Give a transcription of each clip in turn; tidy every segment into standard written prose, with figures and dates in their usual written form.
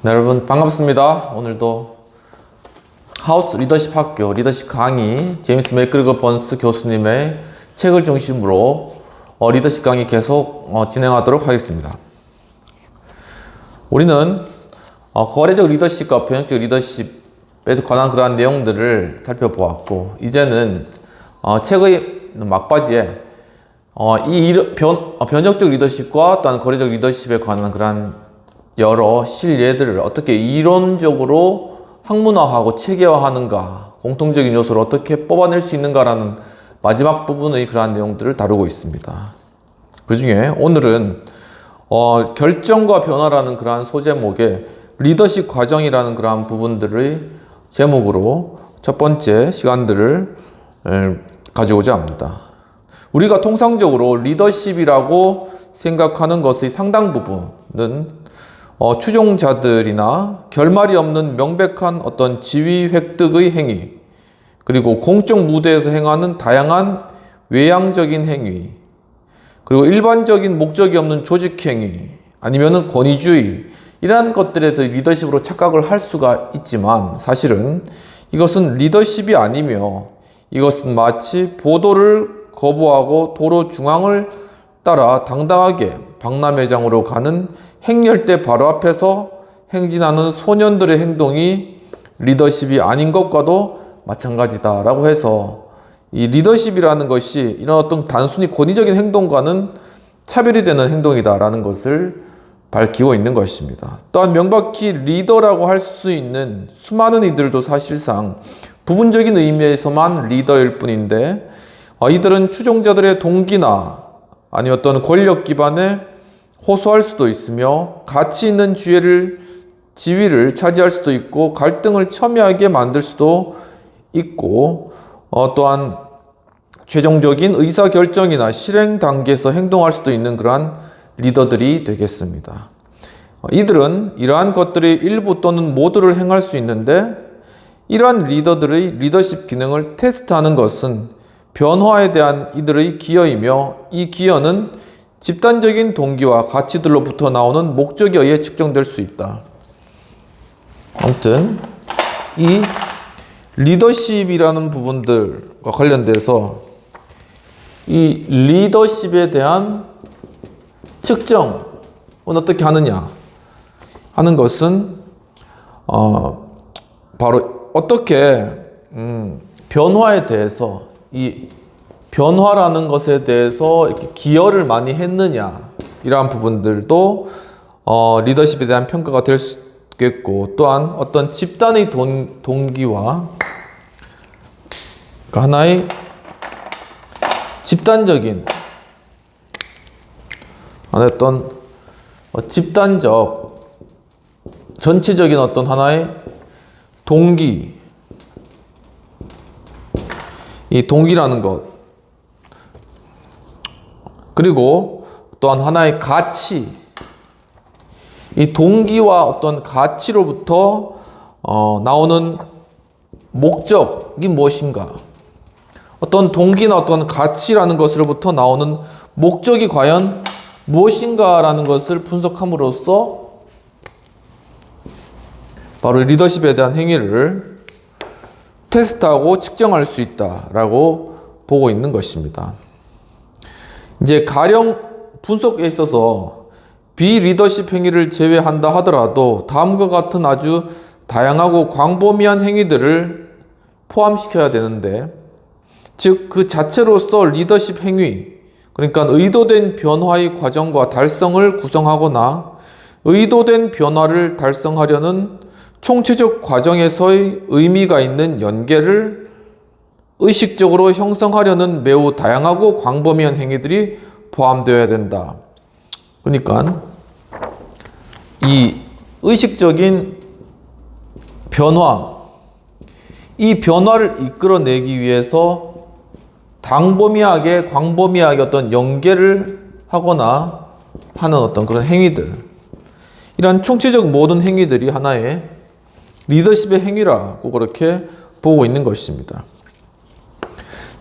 네, 여러분 반갑습니다. 오늘도 하우스 리더십 학교 리더십 강의 제임스 맥그리거 번스 교수님의 책을 중심으로 리더십 강의 계속 진행하도록 하겠습니다. 우리는 거래적 리더십과 변형적 리더십에 관한 그러한 내용들을 살펴보았고, 이제는 책의 막바지에 변형적 리더십과 또한 거래적 리더십에 관한 그러한 여러 실예들을 어떻게 이론적으로 학문화하고 체계화하는가, 공통적인 요소를 어떻게 뽑아낼 수 있는가라는 마지막 부분의 그러한 내용들을 다루고 있습니다. 그 중에 오늘은 결정과 변화라는 그러한 소제목의 리더십 과정이라는 그러한 부분들의 제목으로 첫 번째 시간들을 가져오자 합니다. 우리가 통상적으로 리더십이라고 생각하는 것의 상당 부분은 추종자들이나 결말이 없는 명백한 어떤 지위 획득의 행위, 그리고 공적 무대에서 행하는 다양한 외향적인 행위, 그리고 일반적인 목적이 없는 조직 행위, 아니면은 권위주의, 이러한 것들에 대해 리더십으로 착각을 할 수가 있지만, 사실은 이것은 리더십이 아니며 이것은 마치 보도를 거부하고 도로 중앙을 따라 당당하게 박람회장으로 가는 행렬대 바로 앞에서 행진하는 소년들의 행동이 리더십이 아닌 것과도 마찬가지다라고 해서, 이 리더십이라는 것이 이런 어떤 단순히 권위적인 행동과는 차별이 되는 행동이다라는 것을 밝히고 있는 것입니다. 또한 명백히 리더라고 할 수 있는 수많은 이들도 사실상 부분적인 의미에서만 리더일 뿐인데, 이들은 추종자들의 동기나 아니 어떤 권력 기반에 호소할 수도 있으며, 가치 있는 지위를 차지할 수도 있고, 갈등을 첨예하게 만들 수도 있고, 또한 최종적인 의사결정이나 실행 단계에서 행동할 수도 있는 그러한 리더들이 되겠습니다. 이들은 이러한 것들의 일부 또는 모두를 행할 수 있는데, 이러한 리더들의 리더십 기능을 테스트하는 것은 변화에 대한 이들의 기여이며, 이 기여는 집단적인 동기와 가치들로부터 나오는 목적에 의해 측정될 수 있다. 아무튼 이 리더십이라는 부분들과 관련돼서 이 리더십에 대한 측정은 어떻게 하느냐 하는 것은 바로 어떻게 변화에 대해서, 이 변화라는 것에 대해서 이렇게 기여를 많이 했느냐, 이러한 부분들도 리더십에 대한 평가가 될 수 있겠고, 또한 어떤 집단의 동기와 그러니까 하나의 집단적인 어떤 집단적 전체적인 어떤 하나의 동기, 이 동기라는 것, 그리고 또한 하나의 가치, 이 동기와 어떤 가치로부터 나오는 목적이 무엇인가, 어떤 동기나 어떤 가치라는 것으로부터 나오는 목적이 과연 무엇인가라는 것을 분석함으로써 바로 리더십에 대한 행위를 테스트하고 측정할 수 있다라고 보고 있는 것입니다. 이제 가령 분석에 있어서 비리더십 행위를 제외한다 하더라도 다음과 같은 아주 다양하고 광범위한 행위들을 포함시켜야 되는데, 즉 그 자체로서 리더십 행위, 그러니까 의도된 변화의 과정과 달성을 구성하거나 의도된 변화를 달성하려는 총체적 과정에서의 의미가 있는 연계를 의식적으로 형성하려는 매우 다양하고 광범위한 행위들이 포함되어야 된다. 그러니까 이 의식적인 변화, 이 변화를 이끌어내기 위해서 광범위하게 어떤 연계를 하거나 하는 어떤 그런 행위들, 이러한 총체적 모든 행위들이 하나의 리더십의 행위라고 그렇게 보고 있는 것입니다.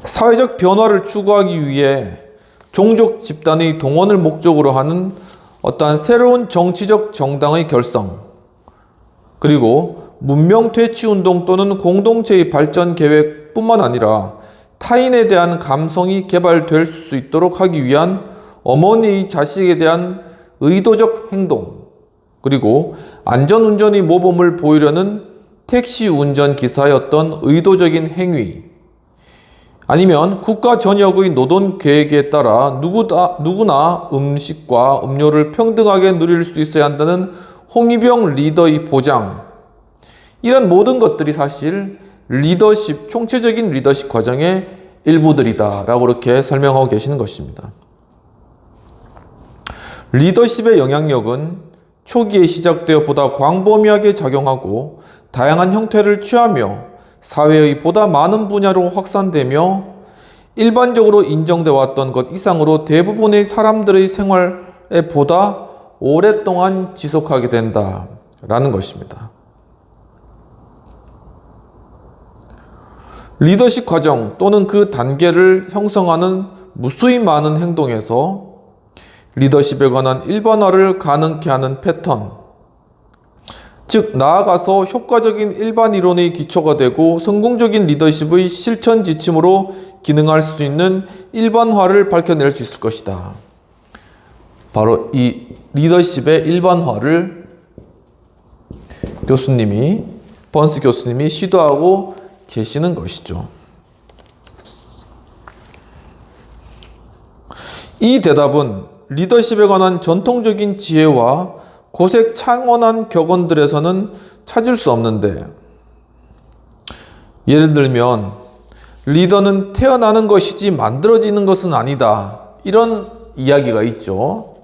사회적 변화를 추구하기 위해 종족 집단의 동원을 목적으로 하는 어떠한 새로운 정치적 정당의 결성, 그리고 문명 퇴치 운동 또는 공동체의 발전 계획뿐만 아니라 타인에 대한 감성이 개발될 수 있도록 하기 위한 어머니의 자식에 대한 의도적 행동, 그리고 안전운전의 모범을 보이려는 택시 운전기사의 어떤 의도적인 행위, 아니면 국가 전역의 노동 계획에 따라 누구나 음식과 음료를 평등하게 누릴 수 있어야 한다는 홍위병 리더의 보장, 이런 모든 것들이 사실 리더십, 총체적인 리더십 과정의 일부들이다 라고 이렇게 설명하고 계시는 것입니다. 리더십의 영향력은 초기에 시작되어 보다 광범위하게 작용하고 다양한 형태를 취하며 사회의 보다 많은 분야로 확산되며 일반적으로 인정되어 왔던 것 이상으로 대부분의 사람들의 생활에 보다 오랫동안 지속하게 된다라는 것입니다. 리더십 과정 또는 그 단계를 형성하는 무수히 많은 행동에서 리더십에 관한 일반화를 가능케 하는 패턴, 즉 나아가서 효과적인 일반 이론의 기초가 되고 성공적인 리더십의 실천 지침으로 기능할 수 있는 일반화를 밝혀낼 수 있을 것이다. 바로 이 리더십의 일반화를 번스 교수님이 시도하고 계시는 것이죠. 이 대답은 리더십에 관한 전통적인 지혜와 고색 창원한 격언들에서는 찾을 수 없는데, 예를 들면 리더는 태어나는 것이지 만들어지는 것은 아니다, 이런 이야기가 있죠.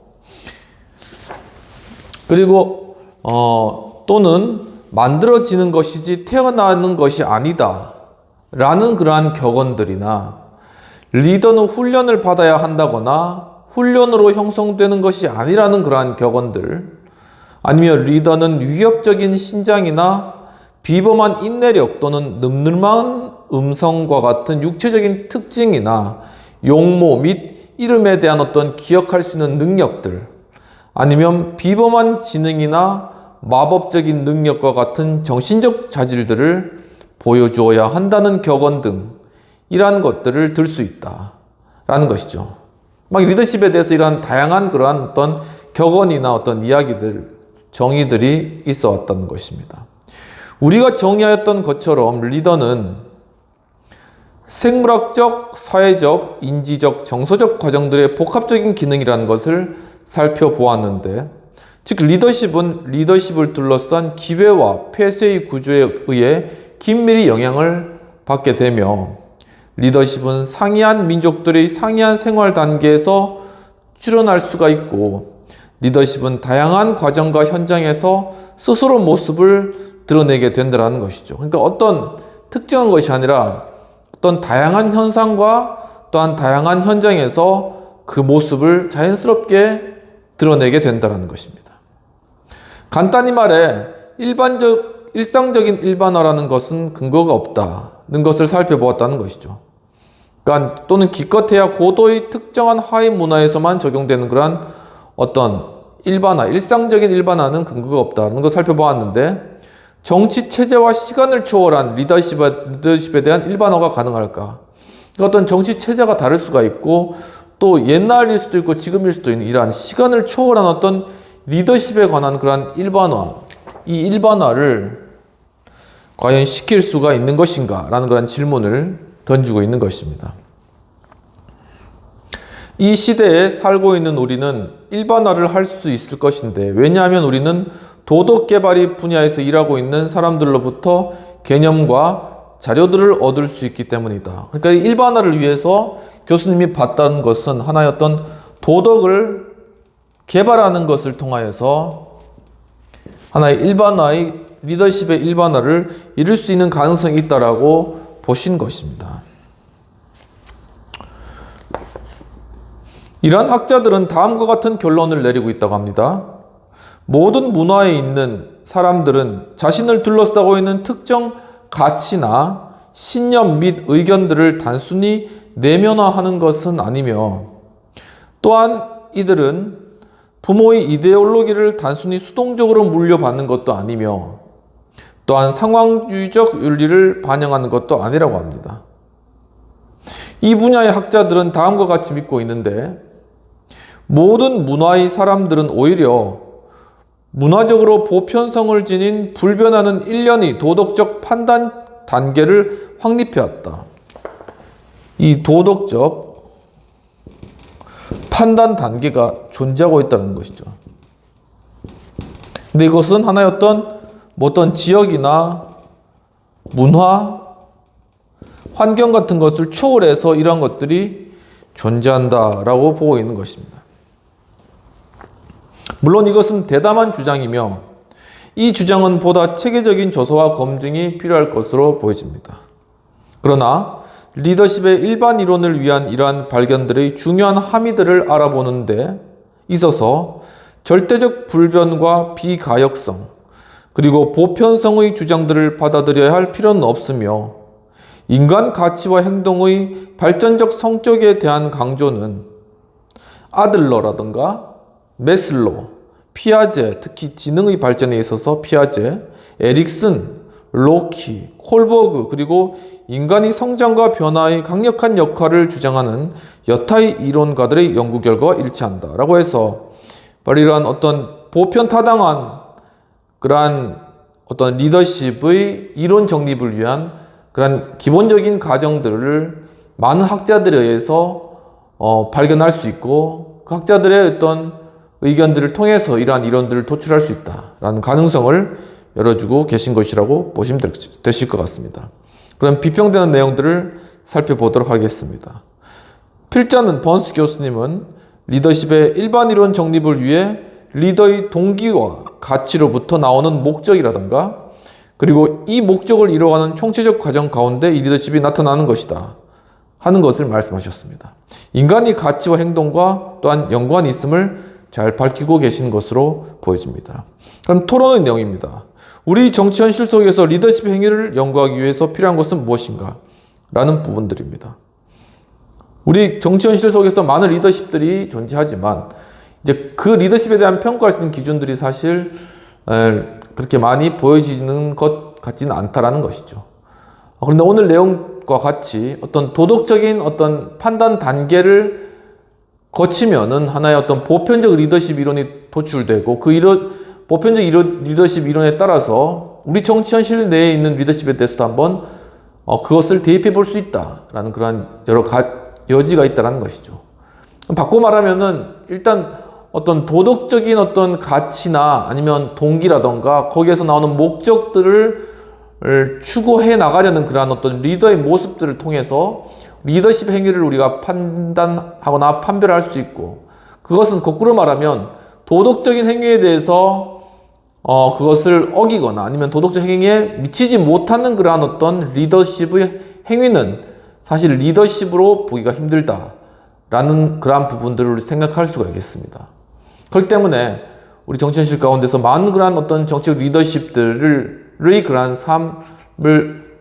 그리고 또는 만들어지는 것이지 태어나는 것이 아니다 라는 그러한 격언들이나, 리더는 훈련을 받아야 한다거나 훈련으로 형성되는 것이 아니라는 그러한 격언들, 아니면 리더는 위협적인 신장이나 비범한 인내력 또는 늠름한 음성과 같은 육체적인 특징이나 용모 및 이름에 대한 어떤 기억할 수 있는 능력들, 아니면 비범한 지능이나 마법적인 능력과 같은 정신적 자질들을 보여주어야 한다는 격언 등 이러한 것들을 들 수 있다라는 것이죠. 리더십에 대해서 이러한 다양한 그러한 어떤 격언이나 어떤 이야기들, 정의들이 있어 왔다는 것입니다. 우리가 정의하였던 것처럼 리더는 생물학적, 사회적, 인지적, 정서적 과정들의 복합적인 기능이라는 것을 살펴보았는데, 즉 리더십은 리더십을 둘러싼 기회와 폐쇄의 구조에 의해 긴밀히 영향을 받게 되며, 리더십은 상이한 민족들의 상이한 생활 단계에서 출현할 수가 있고, 리더십은 다양한 과정과 현장에서 스스로 모습을 드러내게 된다는 것이죠. 그러니까 어떤 특정한 것이 아니라 어떤 다양한 현상과 또한 다양한 현장에서 그 모습을 자연스럽게 드러내게 된다는 것입니다. 간단히 말해 일상적인 일반화라는 것은 근거가 없다는 것을 살펴보았다는 것이죠. 그러니까 또는 기껏해야 고도의 특정한 하위 문화에서만 적용되는 그러한 어떤 일반화, 일상적인 일반화는 근거가 없다는 것을 살펴보았는데, 정치 체제와 시간을 초월한 리더십에 대한 일반화가 가능할까? 그러니까 어떤 정치 체제가 다를 수가 있고, 또 옛날일 수도 있고 지금일 수도 있는 이러한 시간을 초월한 어떤 리더십에 관한 그러한 일반화, 이 일반화를 과연 시킬 수가 있는 것인가? 라는 그런 질문을 던지고 있는 것입니다. 이 시대에 살고 있는 우리는 일반화를 할 수 있을 것인데, 왜냐하면 우리는 도덕 개발이 분야에서 일하고 있는 사람들로부터 개념과 자료들을 얻을 수 있기 때문이다. 그러니까 일반화를 위해서 교수님이 봤다는 것은 하나의 어떤 도덕을 개발하는 것을 통하여서 하나의 일반화의 리더십의 일반화를 이룰 수 있는 가능성이 있다라고 보신 것입니다. 이러한 학자들은 다음과 같은 결론을 내리고 있다고 합니다. 모든 문화에 있는 사람들은 자신을 둘러싸고 있는 특정 가치나 신념 및 의견들을 단순히 내면화하는 것은 아니며, 또한 이들은 부모의 이데올로기를 단순히 수동적으로 물려받는 것도 아니며, 또한 상황주의적 윤리를 반영하는 것도 아니라고 합니다. 이 분야의 학자들은 다음과 같이 믿고 있는데, 모든 문화의 사람들은 오히려 문화적으로 보편성을 지닌 불변하는 일련의 도덕적 판단 단계를 확립해왔다. 이 도덕적 판단 단계가 존재하고 있다는 것이죠. 근데 이것은 하나의 어떤 지역이나 문화, 환경 같은 것을 초월해서 이러한 것들이 존재한다라고 보고 있는 것입니다. 물론 이것은 대담한 주장이며 이 주장은 보다 체계적인 조사와 검증이 필요할 것으로 보여집니다. 그러나 리더십의 일반 이론을 위한 이러한 발견들의 중요한 함의들을 알아보는 데 있어서 절대적 불변과 비가역성, 그리고 보편성의 주장들을 받아들여야 할 필요는 없으며, 인간 가치와 행동의 발전적 성격에 대한 강조는 아들러라든가 메슬로, 피아제, 특히 지능의 발전에 있어서 피아제, 에릭슨, 로키, 콜버그, 그리고 인간의 성장과 변화의 강력한 역할을 주장하는 여타의 이론가들의 연구 결과와 일치한다라고 해서 바로 이러한 어떤 보편타당한 그러한 어떤 리더십의 이론 정립을 위한 그러한 기본적인 과정들을 많은 학자들에 의해서 발견할 수 있고, 그 학자들의 어떤 의견들을 통해서 이러한 이론들을 도출할 수 있다라는 가능성을 열어주고 계신 것이라고 보시면 되실 것 같습니다. 그럼 비평되는 내용들을 살펴보도록 하겠습니다. 필자는 번스 교수님은 리더십의 일반 이론 정립을 위해 리더의 동기와 가치로부터 나오는 목적이라든가, 그리고 이 목적을 이루어가는 총체적 과정 가운데 이 리더십이 나타나는 것이다 하는 것을 말씀하셨습니다. 인간의 가치와 행동과 또한 연관이 있음을 잘 밝히고 계신 것으로 보여집니다. 그럼 토론의 내용입니다. 우리 정치 현실 속에서 리더십 행위를 연구하기 위해서 필요한 것은 무엇인가? 라는 부분들입니다. 우리 정치 현실 속에서 많은 리더십들이 존재하지만 이제 그 리더십에 대한 평가할 수 있는 기준들이 사실 그렇게 많이 보여지는 것 같지는 않다라는 것이죠. 그런데 오늘 내용과 같이 어떤 도덕적인 어떤 판단 단계를 거치면은 하나의 어떤 보편적 리더십 이론이 도출되고, 그 보편적 리더십 이론에 따라서 우리 정치 현실 내에 있는 리더십에 대해서도 한번 그것을 대입해 볼 수 있다라는 그러한 여러 여지가 있다라는 것이죠. 바꿔 말하면은 일단 어떤 도덕적인 어떤 가치나 아니면 동기라던가 거기에서 나오는 목적들을 추구해 나가려는 그러한 어떤 리더의 모습들을 통해서 리더십 행위를 우리가 판단하거나 판별할 수 있고, 그것은 거꾸로 말하면 도덕적인 행위에 대해서 그것을 어기거나 아니면 도덕적 행위에 미치지 못하는 그러한 어떤 리더십의 행위는 사실 리더십으로 보기가 힘들다라는 그러한 부분들을 생각할 수가 있겠습니다. 그렇기 때문에 우리 정치 현실 가운데서 많은 그러한 어떤 정치적 리더십들의 그러한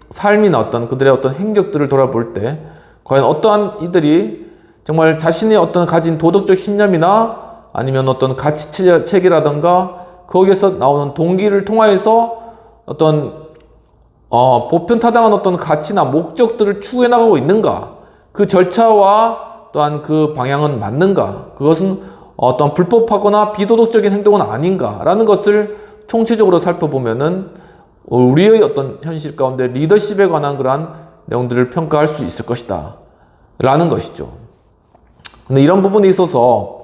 삶이나 어떤 그들의 어떤 행적들을 돌아볼 때 과연 어떠한 이들이 정말 자신의 어떤 가진 도덕적 신념이나 아니면 어떤 가치 체계라든가 거기에서 나오는 동기를 통하여서 어떤 보편타당한 어떤 가치나 목적들을 추구해 나가고 있는가, 그 절차와 또한 그 방향은 맞는가, 그것은 어떤 불법하거나 비도덕적인 행동은 아닌가라는 것을 총체적으로 살펴보면은 우리의 어떤 현실 가운데 리더십에 관한 그러한 내용들을 평가할 수 있을 것이다 라는 것이죠. 근데 이런 부분에 있어서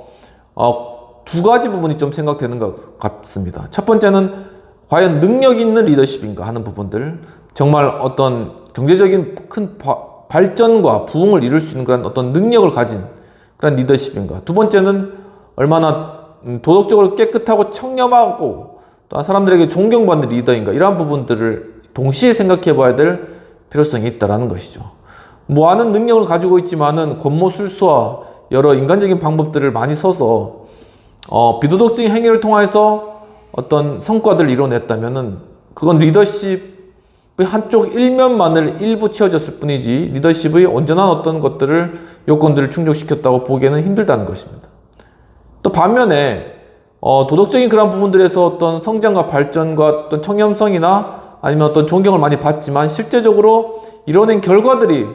두 가지 부분이 좀 생각되는 것 같습니다. 첫 번째는 과연 능력 있는 리더십인가 하는 부분들, 정말 어떤 경제적인 큰 발전과 부흥을 이룰 수 있는 그런 어떤 능력을 가진 그런 리더십인가. 두 번째는 얼마나 도덕적으로 깨끗하고 청렴하고 또한 사람들에게 존경받는 리더인가, 이러한 부분들을 동시에 생각해 봐야 될 필요성이 있다는 것이죠. 많은 능력을 가지고 있지만은 권모술수와 여러 인간적인 방법들을 많이 써서 비도덕적인 행위를 통해서 어떤 성과들을 이뤄냈다면은 그건 리더십의 한쪽 일면만을 일부 채워졌을 뿐이지 리더십의 온전한 어떤 것들을 요건들을 충족시켰다고 보기에는 힘들다는 것입니다. 또 반면에 도덕적인 그런 부분들에서 어떤 성장과 발전과 어떤 청렴성이나 아니면 어떤 존경을 많이 받지만 실제적으로 이뤄낸 결과들이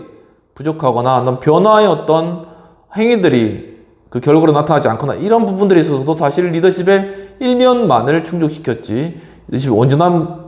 부족하거나 어떤 변화의 어떤 행위들이 그 결과로 나타나지 않거나 이런 부분들에 있어서도 사실 리더십의 일면만을 충족시켰지 리더십의 온전한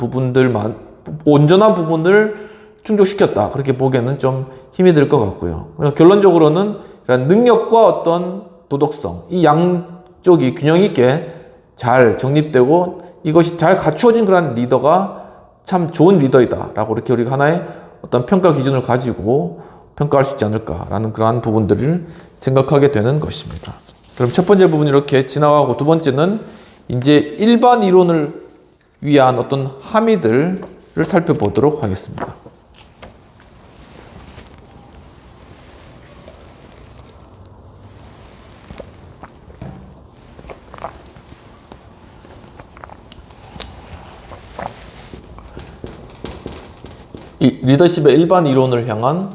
부분을 충족시켰다. 그렇게 보기에는 좀 힘이 들 것 같고요. 결론적으로는 이런 능력과 어떤 도덕성, 이 양쪽이 균형 있게 잘 정립되고 이것이 잘 갖추어진 그런 리더가 참 좋은 리더이다 라고 이렇게 우리가 하나의 어떤 평가 기준을 가지고 평가할 수 있지 않을까라는 그러한 부분들을 생각하게 되는 것입니다. 그럼 첫 번째 부분 이렇게 지나가고 두 번째는 이제 일반 이론을 위한 어떤 함의들을 살펴보도록 하겠습니다. 이 리더십의 일반 이론을 향한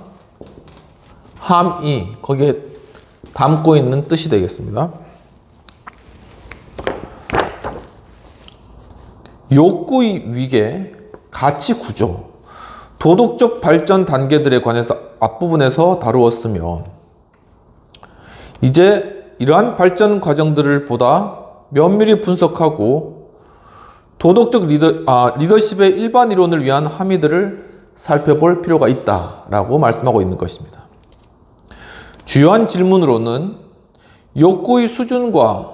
함이 거기에 담고 있는 뜻이 되겠습니다. 욕구의 위계, 가치 구조, 도덕적 발전 단계들에 관해서 앞부분에서 다루었으며 이제 이러한 과정들을 보다 면밀히 분석하고 도덕적 리더십의 일반 이론을 위한 함의들을 살펴볼 필요가 있다라고 말씀하고 있는 것입니다. 주요한 질문으로는 욕구의 수준과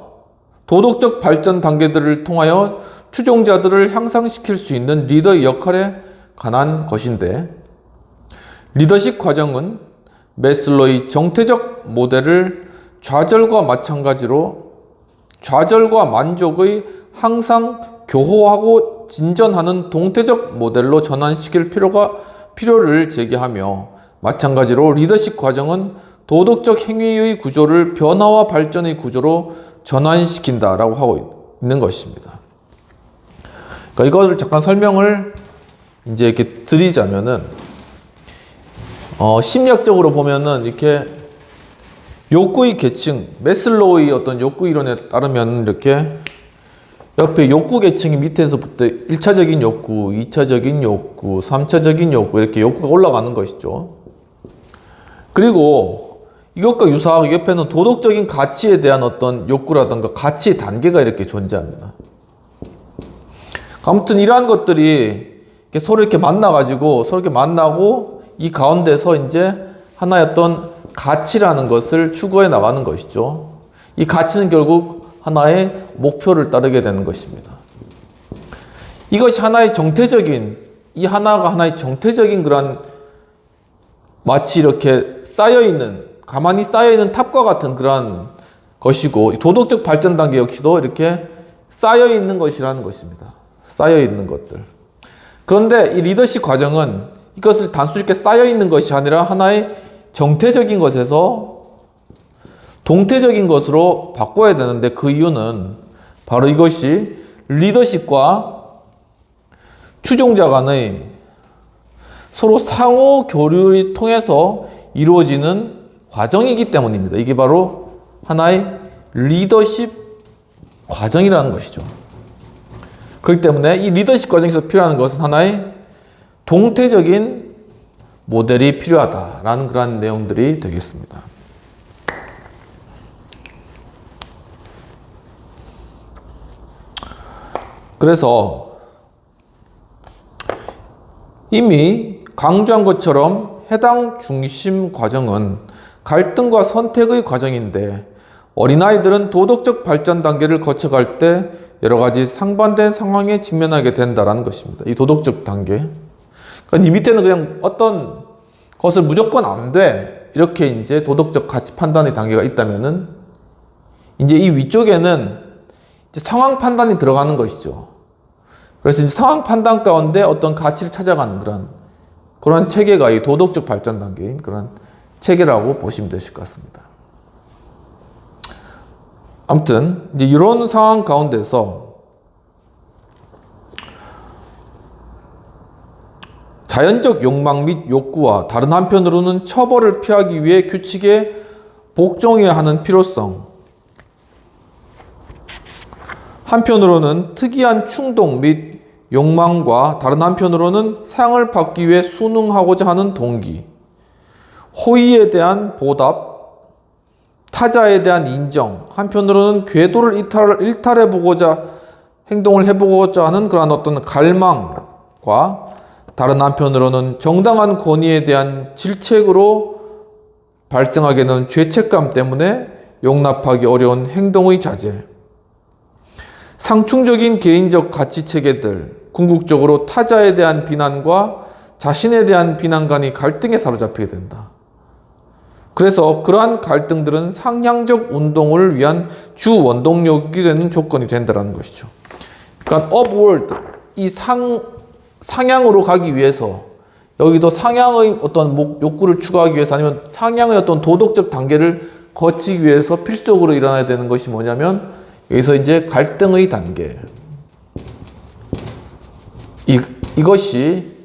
도덕적 발전 단계들을 통하여 추종자들을 향상시킬 수 있는 리더의 역할에 관한 것인데, 리더십 과정은 매슬로의 정태적 모델을 좌절과 만족의 항상 교호하고 진전하는 동태적 모델로 전환시킬 필요를 제기하며, 마찬가지로 리더십 과정은 도덕적 행위의 구조를 변화와 발전의 구조로 전환시킨다라고 하고 있는 것입니다. 그러니까 이것을 잠깐 설명을 이제 이렇게 드리자면은, 심리학적으로 보면은 이렇게 욕구의 계층, 매슬로우의 어떤 욕구 이론에 따르면 이렇게 옆에 욕구 계층이 밑에서부터 1차적인 욕구, 2차적인 욕구, 3차적인 욕구 이렇게 욕구가 올라가는 것이죠. 그리고 이것과 유사하게 옆에는 도덕적인 가치에 대한 어떤 욕구라든가 가치의 단계가 이렇게 존재합니다. 아무튼 이러한 것들이 서로 이렇게 만나고 이 가운데서 이제 하나의 어떤 가치라는 것을 추구해 나가는 것이죠. 이 가치는 결국 하나의 목표를 따르게 되는 것입니다. 이것이 하나의 정태적인 그런 마치 이렇게 가만히 쌓여있는 탑과 같은 그런 것이고, 도덕적 발전 단계 역시도 이렇게 쌓여있는 것이라는 것입니다. 쌓여있는 것들. 그런데 이 리더십 과정은 이것을 단순히 이렇게 쌓여있는 것이 아니라 하나의 정태적인 것에서 동태적인 것으로 바꿔야 되는데, 그 이유는 바로 이것이 리더십과 추종자 간의 서로 상호 교류를 통해서 이루어지는 과정이기 때문입니다. 이게 바로 하나의 리더십 과정이라는 것이죠. 그렇기 때문에 이 리더십 과정에서 필요한 것은 하나의 동태적인 모델이 필요하다라는 그런 내용들이 되겠습니다. 그래서 이미 강조한 것처럼 해당 중심 과정은 갈등과 선택의 과정인데, 어린아이들은 도덕적 발전 단계를 거쳐갈 때 여러 가지 상반된 상황에 직면하게 된다는 것입니다. 이 도덕적 단계. 그러니까 이 밑에는 그냥 어떤 것을 무조건 안 돼, 이렇게 이제 도덕적 가치 판단의 단계가 있다면은, 이제 이 위쪽에는 이제 상황 판단이 들어가는 것이죠. 그래서 이제 상황 판단 가운데 어떤 가치를 찾아가는 그런 체계가 이 도덕적 발전 단계인 그런 체계라고 보시면 되실 것 같습니다. 아무튼 이제 이런 상황 가운데서 자연적 욕망 및 욕구와 다른 한편으로는 처벌을 피하기 위해 규칙에 복종해야 하는 필요성, 한편으로는 특이한 충동 및 욕망과 다른 한편으로는 상을 받기 위해 순응하고자 하는 동기, 호의에 대한 보답, 타자에 대한 인정, 한편으로는 궤도를 일탈해보고자 행동을 해보고자 하는 그런 어떤 갈망과 다른 한편으로는 정당한 권위에 대한 질책으로 발생하게 되는 죄책감 때문에 용납하기 어려운 행동의 자제, 상충적인 개인적 가치 체계들, 궁극적으로 타자에 대한 비난과 자신에 대한 비난 간의 갈등에 사로잡히게 된다. 그래서 그러한 갈등들은 상향적 운동을 위한 주 원동력이 되는 조건이 된다는 것이죠. 그러니까 upward, 이 상향으로 가기 위해서, 여기도 상향의 어떤 욕구를 추구하기 위해서 아니면 상향의 어떤 도덕적 단계를 거치기 위해서 필수적으로 일어나야 되는 것이 뭐냐면 여기서 이제 갈등의 단계. 이것이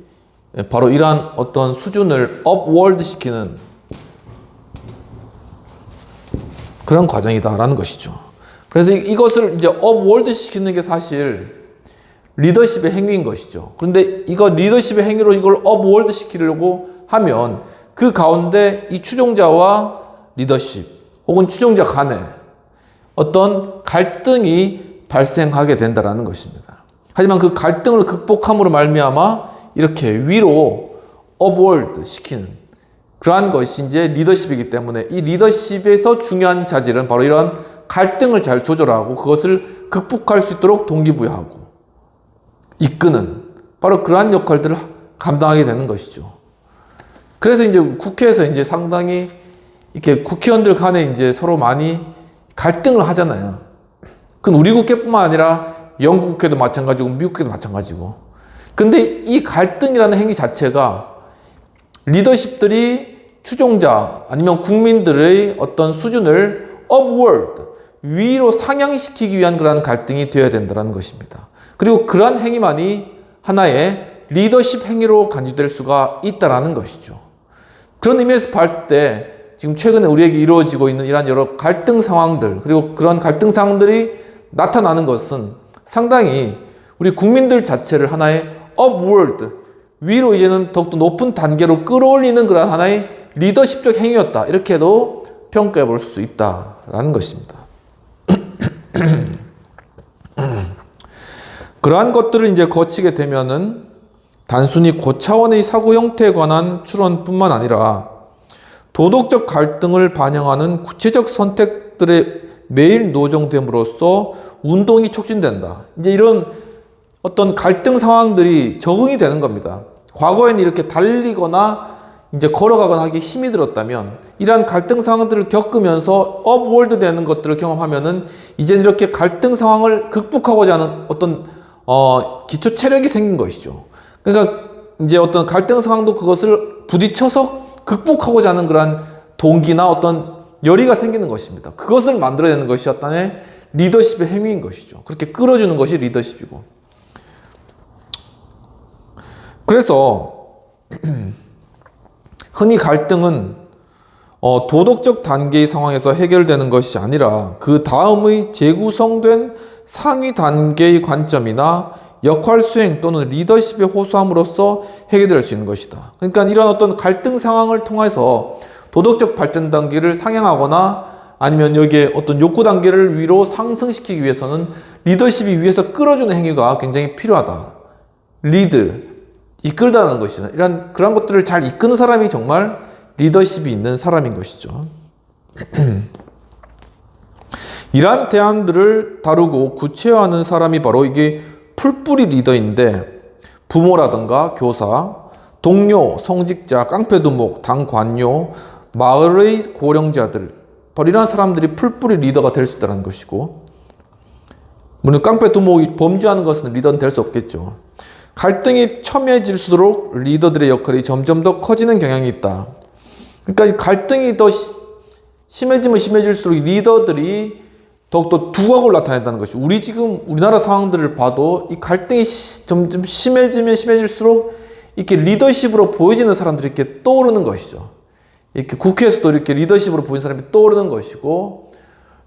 바로 이러한 어떤 수준을 upward 시키는 그런 과정이다라는 것이죠. 그래서 이것을 이제 upward 시키는 게 사실 리더십의 행위인 것이죠. 그런데 이거 리더십의 행위로 이걸 upward 시키려고 하면 그 가운데 이 추종자와 리더십 혹은 추종자 간에 어떤 갈등이 발생하게 된다는 것입니다. 하지만 그 갈등을 극복함으로 말미암아 이렇게 위로 upward 시키는 그러한 것이 이제 리더십이기 때문에 이 리더십에서 중요한 자질은 바로 이러한 갈등을 잘 조절하고 그것을 극복할 수 있도록 동기부여하고 이끄는 바로 그러한 역할들을 감당하게 되는 것이죠. 그래서 이제 국회에서 이제 상당히 이렇게 국회의원들 간에 이제 서로 많이 갈등을 하잖아요. 그건 우리 국회뿐만 아니라 영국 국회도 마찬가지고 미국 국회도 마찬가지고. 근데 이 갈등이라는 행위 자체가 리더십들이 추종자 아니면 국민들의 어떤 수준을 upward, 위로 상향시키기 위한 그러한 갈등이 되어야 된다는 것입니다. 그리고 그러한 행위만이 하나의 리더십 행위로 간주될 수가 있다는 것이죠. 그런 의미에서 봤을 때 지금 최근에 우리에게 이루어지고 있는 이러한 여러 갈등 상황들 그리고 그런 갈등 상황들이 나타나는 것은 상당히 우리 국민들 자체를 하나의 upward, 위로 이제는 더욱더 높은 단계로 끌어올리는 그런 하나의 리더십적 행위였다. 이렇게도 평가해 볼 수 있다라는 것입니다. 그러한 것들을 이제 거치게 되면은 단순히 고차원의 사고 형태에 관한 추론뿐만 아니라 도덕적 갈등을 반영하는 구체적 선택들의 매일 노정됨으로써 운동이 촉진된다. 이제 이런 어떤 갈등 상황들이 적응이 되는 겁니다. 과거에는 이렇게 달리거나 이제 걸어가거나 하기 힘이 들었다면 이러한 갈등 상황들을 겪으면서 업월드 되는 것들을 경험하면은 이제는 이렇게 갈등 상황을 극복하고자 하는 어떤 기초 체력이 생긴 것이죠. 그러니까 이제 어떤 갈등 상황도 그것을 부딪혀서 극복하고자 하는 그러한 동기나 어떤 열의가 생기는 것입니다. 그것을 만들어내는 것이 어떤 리더십의 행위인 것이죠. 그렇게 끌어주는 것이 리더십이고. 그래서 흔히 갈등은 도덕적 단계의 상황에서 해결되는 것이 아니라 그 다음의 재구성된 상위 단계의 관점이나 역할 수행 또는 리더십의 호소함으로써 해결될 수 있는 것이다. 그러니까 이런 어떤 갈등 상황을 통해서 도덕적 발전 단계를 상향하거나 아니면 여기에 어떤 욕구 단계를 위로 상승시키기 위해서는 리더십이 위에서 끌어주는 행위가 굉장히 필요하다. 리드, 이끌다라는 것이다. 그런 것들을 잘 이끄는 사람이 정말 리더십이 있는 사람인 것이죠. 이러한 대안들을 다루고 구체화하는 사람이 바로 이게 풀뿌리 리더인데 부모라든가 교사, 동료, 성직자, 깡패두목, 당 관료, 마을의 고령자들 바로 이러한 사람들이 풀뿌리 리더가 될 수 있다는 것이고 물론 깡패두목이 범죄하는 것은 리더는 될 수 없겠죠. 갈등이 첨예해질수록 리더들의 역할이 점점 더 커지는 경향이 있다. 그러니까 이 갈등이 더 심해지면 심해질수록 리더들이 더욱더 두각을 나타낸다는 것이 우리 지금 우리나라 상황들을 봐도 이 갈등이 점점 심해지면 심해질수록 이렇게 리더십으로 보여지는 사람들이 이렇게 떠오르는 것이죠. 이렇게 국회에서도 이렇게 리더십으로 보이는 사람이 떠오르는 것이고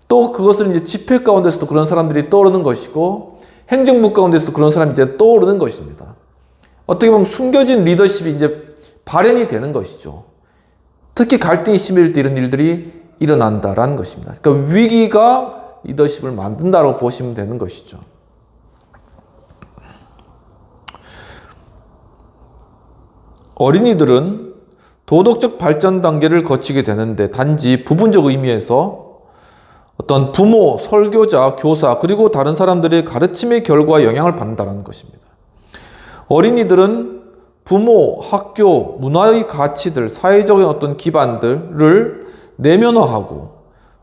또 그것을 이제 집회 가운데서도 그런 사람들이 떠오르는 것이고 행정부 가운데서도 그런 사람이 이제 떠오르는 것입니다. 어떻게 보면 숨겨진 리더십이 이제 발현이 되는 것이죠. 특히 갈등이 심해질 때 이런 일들이 일어난다라는 것입니다. 그러니까 위기가 리더십을 만든다고 보시면 되는 것이죠. 어린이들은 도덕적 발전 단계를 거치게 되는데 단지 부분적 의미에서 어떤 부모, 설교자, 교사 그리고 다른 사람들의 가르침의 결과에 영향을 받는다는 것입니다. 어린이들은 부모, 학교, 문화의 가치들, 사회적인 어떤 기반들을 내면화하고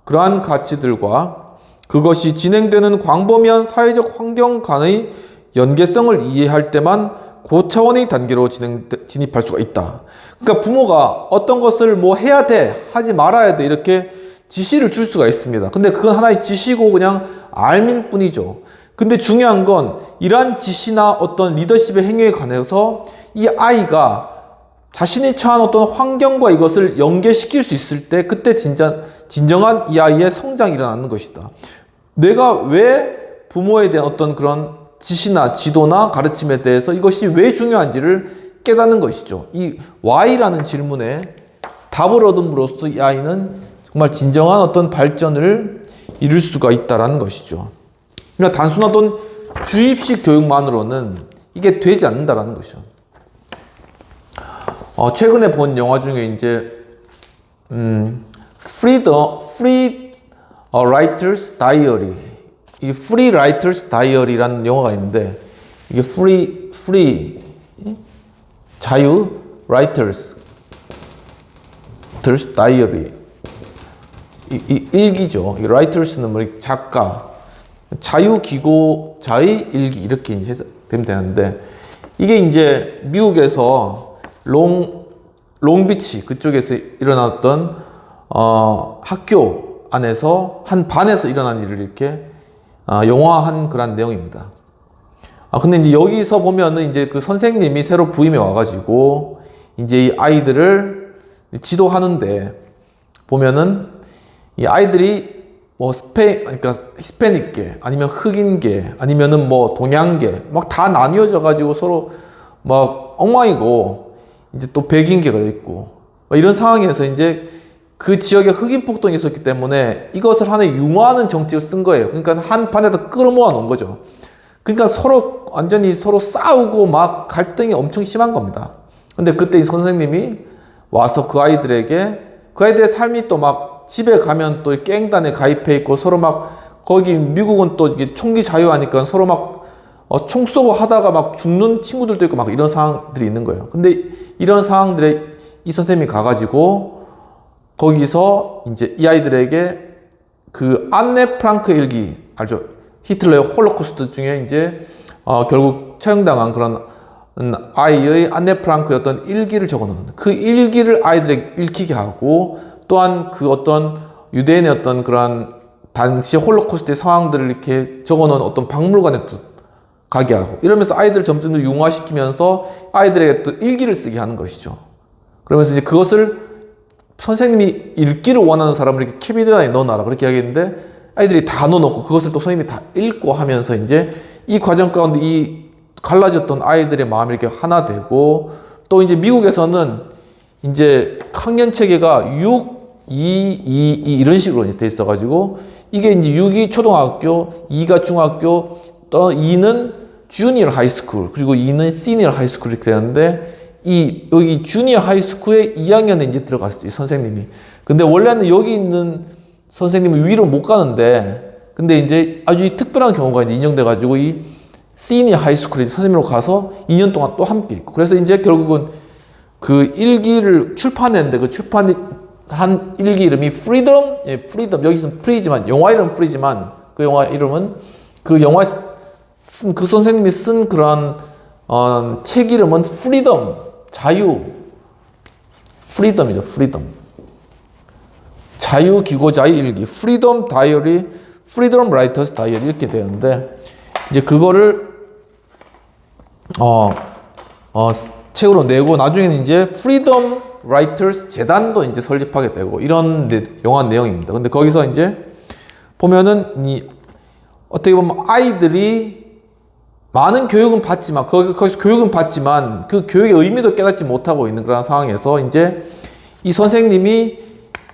그러한 가치들과 그것이 진행되는 광범위한 사회적 환경 간의 연계성을 이해할 때만 고차원의 단계로 진입할 수가 있다. 그러니까 부모가 어떤 것을 뭐 해야 돼, 하지 말아야 돼 이렇게 지시를 줄 수가 있습니다. 근데 그건 하나의 지시고 그냥 알밀 뿐이죠. 근데 중요한 건 이러한 지시나 어떤 리더십의 행위에 관해서 이 아이가 자신이 처한 어떤 환경과 이것을 연계시킬 수 있을 때 그때 진정한 이 아이의 성장이 일어나는 것이다. 내가 왜 부모에 대한 어떤 그런 지시나 지도나 가르침에 대해서 이것이 왜 중요한지를 깨닫는 것이죠. 이 Why라는 질문에 답을 얻음으로써 이 아이는 정말 진정한 어떤 발전을 이룰 수가 있다는 것이죠. 그러니까 단순한 어떤 주입식 교육만으로는 이게 되지 않는다는 것이죠. 최근에 본 영화 중에 이제 Free Writer's Diary, 이 Free Writer's Diary라는 영화가 있는데 이게 Free 자유 Writer's Diary 이 일기죠. 이 Writers는 뭐 작가, 자유기고자의 일기 이렇게 해서 되면 되는데 이게 이제 미국에서 롱비치 그쪽에서 일어났던 학교 안에서 한 반에서 일어난 일을 이렇게 영화한 그런 내용입니다. 근데 이제 여기서 보면은 이제 그 선생님이 새로 부임해 와가지고 이제 이 아이들을 지도하는데 보면은 이 아이들이 뭐 그러니까 히스패닉계 아니면 흑인계 아니면은 뭐 동양계 막 다 나뉘어져 가지고 서로 막 엉망이고 이제 또 백인계가 있고 이런 상황에서 이제 그 지역에 흑인 폭동이 있었기 때문에 이것을 하나의 융화하는 정책을 쓴 거예요. 그러니까 한 판에다 끌어모아 놓은 거죠. 그러니까 서로 완전히 서로 싸우고 막 갈등이 엄청 심한 겁니다. 근데 그때 이 선생님이 와서 그 아이들의 삶이 또 막 집에 가면 또 갱단에 가입해 있고 서로 막 거기 미국은 또 이게 총기 자유하니까 서로 막 총 쏘고 하다가 막 죽는 친구들도 있고 막 이런 상황들이 있는 거예요. 근데 이런 상황들에 이 선생님이 가가지고 거기서 이제 이 아이들에게 그 안네 프랑크 일기 알죠? 히틀러의 홀로코스트 중에 이제 결국 처형당한 그런 아이의 안네 프랑크의 어떤 일기를 적어놓는 그 일기를 아이들에게 읽히게 하고 또한 그 어떤 유대인의 어떤 그러한 당시 홀로코스트의 상황들을 이렇게 적어놓은 어떤 박물관에 가게 하고 이러면서 아이들을 점점 더 융화시키면서 아이들에게 또 일기를 쓰게 하는 것이죠. 그러면서 이제 그것을 선생님이 읽기를 원하는 사람을 이렇게 캐비넷에 넣어놔라 그렇게 이야기했는데 아이들이 다 넣어놓고 그것을 또 선생님이 다 읽고 하면서 이제 이 과정 가운데 이 갈라졌던 아이들의 마음이 이렇게 하나 되고 또 이제 미국에서는 이제 학년 체계가 6, 2, 2, 2 이런 식으로 돼 있어가지고 이게 이제 6이 초등학교, 2가 중학교, 또 2는 주니어 하이스쿨, 그리고 2는 시니어 하이스쿨 이렇게 되는데 여기 주니어 하이스쿨에 2학년에 이제 들어갔어요, 선생님이. 근데 원래는 여기 있는 선생님은 위로 못 가는데 근데 이제 아주 특별한 경우가 이제 인정돼가지고 이 시니어 하이스쿨에 선생님으로 가서 2년 동안 또 함께 있고 그래서 이제 결국은 그 일기를 출판했는데 그 출판한 일기 이름이 프리덤, 프리덤 여기서는 프리지만 영화 이름은 프리지만 그 영화 이름은 그 영화 쓴 그 선생님이 쓴 그러한 책 이름은 프리덤, 자유, 프리덤이죠, 프리덤. 자유기고자의 일기, 프리덤 다이어리, 프리덤 라이터스 다이어리 이렇게 되는데 이제 그거를 책으로 내고 나중에는 이제 프리덤 라이터스 재단도 이제 설립하게 되고 이런 영화 내용입니다. 근데 거기서 이제 보면은 어떻게 보면 아이들이 많은 교육은 받지만, 거기서 교육은 받지만 그 교육의 의미도 깨닫지 못하고 있는 그런 상황에서 이제 이 선생님이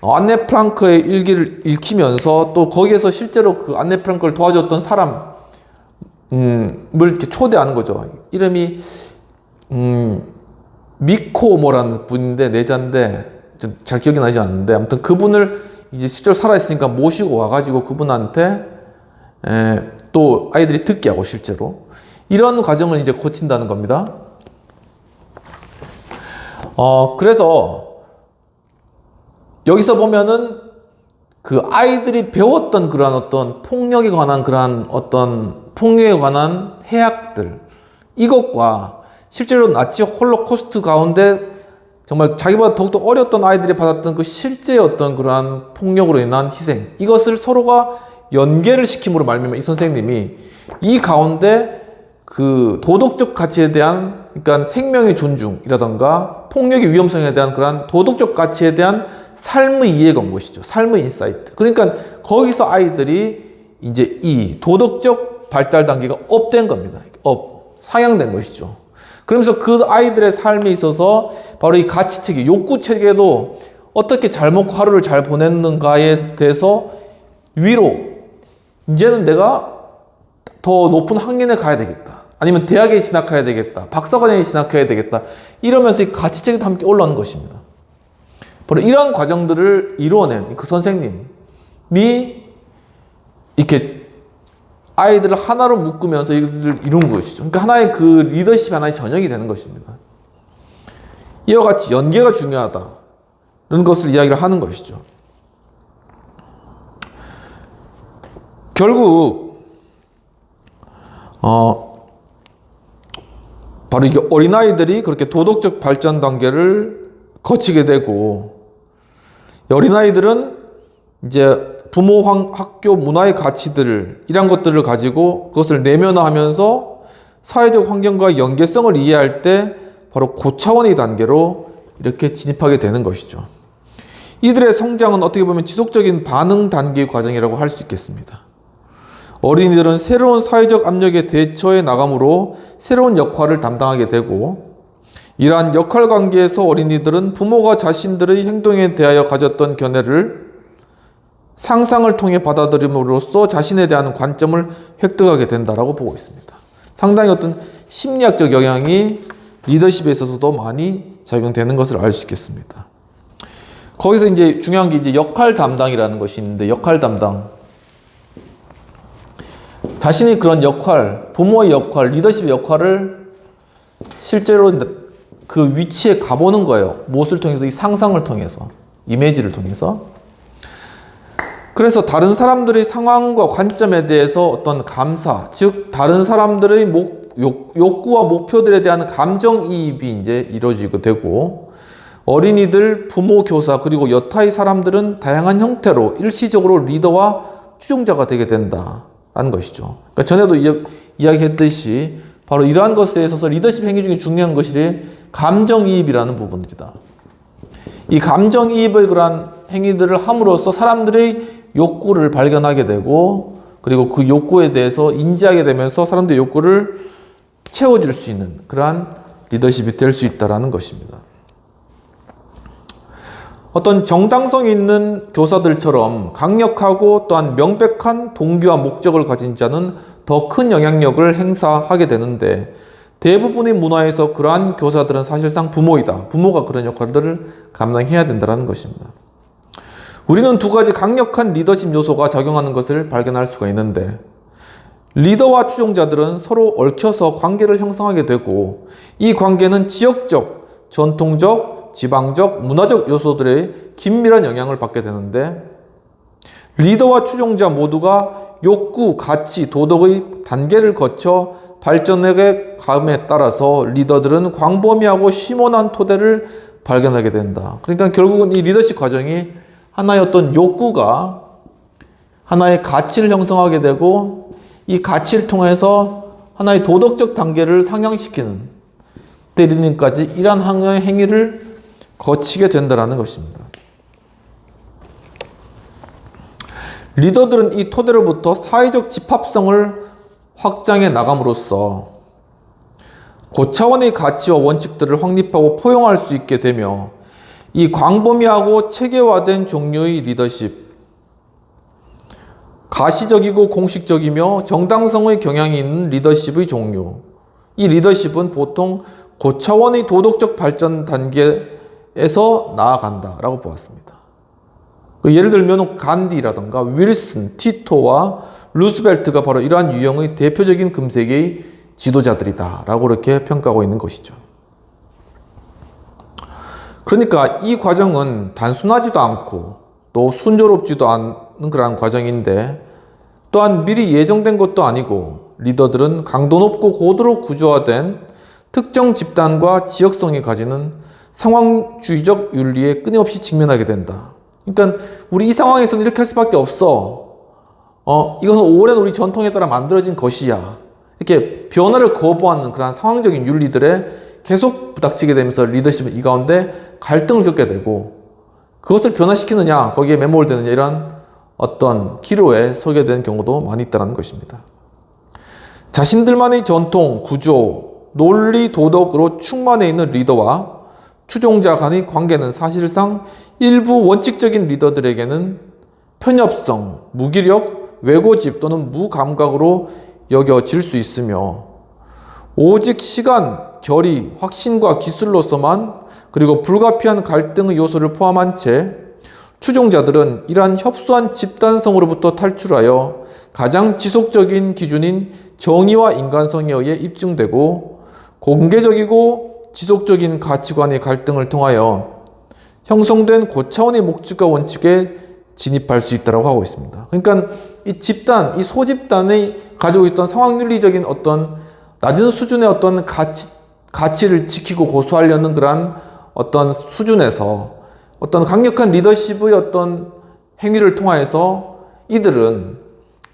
안네 프랑크의 일기를 읽히면서 또 거기에서 실제로 그 안네 프랑크를 도와줬던 사람을 이렇게 초대하는 거죠. 이름이 미코 뭐라는 분인데, 내자인데 잘 기억이 나지 않는데, 아무튼 그분을 이제 실제로 살아있으니까 모시고 와가지고 그분한테 또 아이들이 듣게 하고, 실제로 이런 과정을 이제 거친다는 겁니다. 그래서 여기서 보면은 그 아이들이 배웠던 그러한 어떤 폭력에 관한 그러한 어떤 폭력에 관한 해학들, 이것과 실제로 나치 홀로코스트 가운데 정말 자기보다 더욱더 어렸던 아이들이 받았던 그 실제의 어떤 그러한 폭력으로 인한 희생, 이것을 서로가 연계를 시킴으로 말미암아 이 선생님이 이 가운데 그 도덕적 가치에 대한, 그러니까 생명의 존중이라던가 폭력의 위험성에 대한 그러한 도덕적 가치에 대한 삶의 이해가 온 것이죠. 삶의 인사이트. 그러니까 거기서 아이들이 이제 이 도덕적 발달 단계가 업된 겁니다. 상향된 것이죠. 그러면서 그 아이들의 삶에 있어서 바로 이 가치체계, 욕구체계도 어떻게 잘 먹고 하루를 잘 보냈는가에 대해서 위로, 이제는 내가 더 높은 학년에 가야 되겠다, 아니면 대학에 진학해야 되겠다, 박사과정에 진학해야 되겠다, 이러면서 이 가치체계도 함께 올라오는 것입니다. 바로 이러한 과정들을 이루어낸 그 선생님이 이렇게 아이들을 하나로 묶으면서 이들을 이룬 것이죠. 그러니까 하나의 그 리더십이 하나의 전형이 되는 것입니다. 이와 같이 연계가 중요하다, 이런 것을 이야기를 하는 것이죠. 결국 바로 이게 어린아이들이 그렇게 도덕적 발전 단계를 거치게 되고, 어린아이들은 이제 부모, 학교, 문화의 가치들, 이런 것들을 가지고 그것을 내면화하면서 사회적 환경과 연계성을 이해할 때 바로 고차원의 단계로 이렇게 진입하게 되는 것이죠. 이들의 성장은 어떻게 보면 지속적인 반응 단계의 과정이라고 할 수 있겠습니다. 어린이들은 새로운 사회적 압력에 대처해 나감으로 새로운 역할을 담당하게 되고, 이러한 역할 관계에서 어린이들은 부모가 자신들의 행동에 대하여 가졌던 견해를 상상을 통해 받아들임으로써 자신에 대한 관점을 획득하게 된다라고 보고 있습니다. 상당히 어떤 심리학적 영향이 리더십에 있어서도 많이 작용되는 것을 알 수 있겠습니다. 거기서 이제 중요한 게 이제 역할 담당이라는 것이 있는데, 역할 담당. 자신이 그런 역할, 부모의 역할, 리더십의 역할을 실제로 그 위치에 가보는 거예요. 무엇을 통해서? 이 상상을 통해서, 이미지를 통해서. 그래서 다른 사람들의 상황과 관점에 대해서 어떤 감사, 즉 다른 사람들의 욕구와 목표들에 대한 감정이입이 이제 이루어지게 되고, 어린이들, 부모, 교사, 그리고 여타의 사람들은 다양한 형태로 일시적으로 리더와 추종자가 되게 된다라는 것이죠. 그러니까 전에도 이야기했듯이 바로 이러한 것에 있어서 리더십 행위 중에 중요한 것이 감정이입이라는 부분들이다. 이 감정이입의 그러한 행위들을 함으로써 사람들의 욕구를 발견하게 되고, 그리고 그 욕구에 대해서 인지하게 되면서 사람들의 욕구를 채워줄 수 있는 그러한 리더십이 될 수 있다는 것입니다. 어떤 정당성이 있는 교사들처럼 강력하고 또한 명백한 동기와 목적을 가진 자는 더 큰 영향력을 행사하게 되는데, 대부분의 문화에서 그러한 교사들은 사실상 부모이다. 부모가 그런 역할들을 감당해야 된다는 것입니다. 우리는 두 가지 강력한 리더십 요소가 작용하는 것을 발견할 수가 있는데, 리더와 추종자들은 서로 얽혀서 관계를 형성하게 되고, 이 관계는 지역적, 전통적, 지방적, 문화적 요소들의 긴밀한 영향을 받게 되는데, 리더와 추종자 모두가 욕구, 가치, 도덕의 단계를 거쳐 발전의 감에 따라서 리더들은 광범위하고 심오한 토대를 발견하게 된다. 그러니까 결국은 이 리더십 과정이 하나의 어떤 욕구가 하나의 가치를 형성하게 되고, 이 가치를 통해서 하나의 도덕적 단계를 상향시키는 때리는까지 이러한 항의 행위를 거치게 된다는 것입니다. 리더들은 이 토대로부터 사회적 집합성을 확장해 나감으로써 고차원의 가치와 원칙들을 확립하고 포용할 수 있게 되며 이 광범위하고 체계화된 종류의 리더십, 가시적이고 공식적이며 정당성의 경향이 있는 리더십의 종류, 이 리더십은 보통 고차원의 도덕적 발전 단계에서 나아간다라고 보았습니다. 예를 들면 간디라던가 윌슨, 티토와 루스벨트가 바로 이러한 유형의 대표적인 금세기의 지도자들이다라고 이렇게 평가하고 있는 것이죠. 그러니까 이 과정은 단순하지도 않고 또 순조롭지도 않은 그러한 과정인데 또한 미리 예정된 것도 아니고 리더들은 강도 높고 고도로 구조화된 특정 집단과 지역성이 가지는 상황주의적 윤리에 끊임없이 직면하게 된다. 그러니까 우리 이 상황에서는 이렇게 할 수밖에 없어. 이것은 오랜 우리 전통에 따라 만들어진 것이야. 이렇게 변화를 거부하는 그런 상황적인 윤리들에 계속 부닥치게 되면서 리더십은 이 가운데 갈등을 겪게 되고 그것을 변화시키느냐, 거기에 매몰되느냐 이런 어떤 기로에 서게 되는 경우도 많이 있다는 것입니다. 자신들만의 전통, 구조, 논리, 도덕으로 충만해 있는 리더와 추종자 간의 관계는 사실상 일부 원칙적인 리더들에게는 편협성, 무기력, 왜고집 또는 무감각으로 여겨질 수 있으며 오직 시간, 결의, 확신과 기술로서만 그리고 불가피한 갈등의 요소를 포함한 채 추종자들은 이러한 협소한 집단성으로부터 탈출하여 가장 지속적인 기준인 정의와 인간성에 의해 입증되고 공개적이고 지속적인 가치관의 갈등을 통하여 형성된 고차원의 목적과 원칙에 진입할 수 있다고 하고 있습니다. 그러니까 이 집단, 이 소집단이 가지고 있던 상황윤리적인 어떤 낮은 수준의 어떤 가치를 지키고 고수하려는 그러한 어떤 수준에서 어떤 강력한 리더십의 어떤 행위를 통하여서 이들은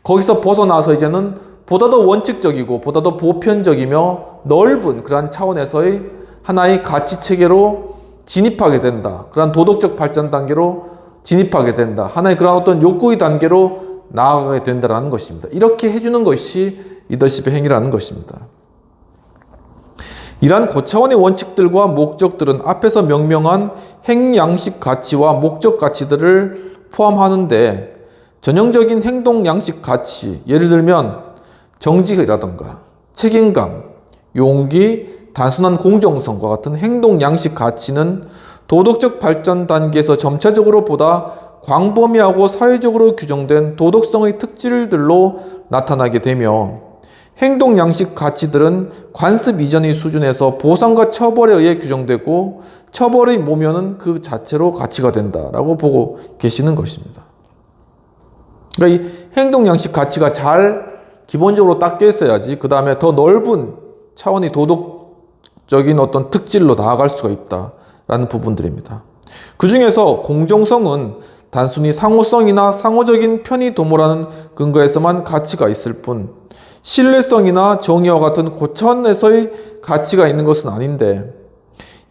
거기서 벗어나서 이제는 보다 더 원칙적이고 보다 더 보편적이며 넓은 그러한 차원에서의 하나의 가치 체계로 진입하게 된다. 그러한 도덕적 발전 단계로 진입하게 된다. 하나의 그런 어떤 욕구의 단계로 나아가게 된다는 것입니다. 이렇게 해주는 것이 리더십의 행위라는 것입니다. 이러한 고차원의 원칙들과 목적들은 앞에서 명명한 행양식 가치와 목적 가치들을 포함하는데 전형적인 행동 양식 가치, 예를 들면 정직이라던가 책임감, 용기, 단순한 공정성과 같은 행동 양식 가치는 도덕적 발전 단계에서 점차적으로 보다 광범위하고 사회적으로 규정된 도덕성의 특질들로 나타나게 되며 행동 양식 가치들은 관습 이전의 수준에서 보상과 처벌에 의해 규정되고 처벌의 모면은 그 자체로 가치가 된다라고 보고 계시는 것입니다. 그러니까 이 행동 양식 가치가 잘 기본적으로 닦여 있어야지 그 다음에 더 넓은 차원의 도덕적인 어떤 특질로 나아갈 수가 있다라는 부분들입니다. 그 중에서 공정성은 단순히 상호성이나 상호적인 편의 도모라는 근거에서만 가치가 있을 뿐 신뢰성이나 정의와 같은 고차원에서의 가치가 있는 것은 아닌데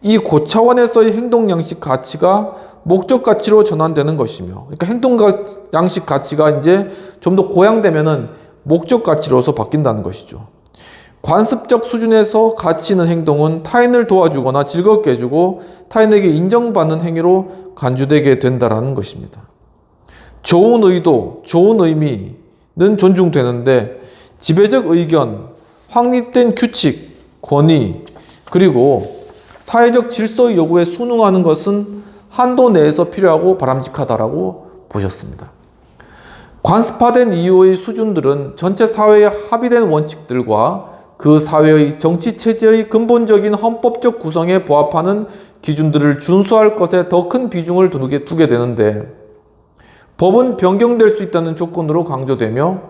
이 고차원에서의 행동 양식 가치가 목적 가치로 전환되는 것이며 그러니까 행동 양식 가치가 이제 좀 더 고양되면은 목적 가치로서 바뀐다는 것이죠. 관습적 수준에서 가치 있는 행동은 타인을 도와주거나 즐겁게 해주고 타인에게 인정받는 행위로 간주되게 된다는 것입니다. 좋은 의도, 좋은 의미는 존중되는데 지배적 의견, 확립된 규칙, 권위, 그리고 사회적 질서의 요구에 순응하는 것은 한도 내에서 필요하고 바람직하다라고 보셨습니다. 관습화된 이유의 수준들은 전체 사회의 합의된 원칙들과 그 사회의 정치 체제의 근본적인 헌법적 구성에 부합하는 기준들을 준수할 것에 더 큰 비중을 두게 되는데 법은 변경될 수 있다는 조건으로 강조되며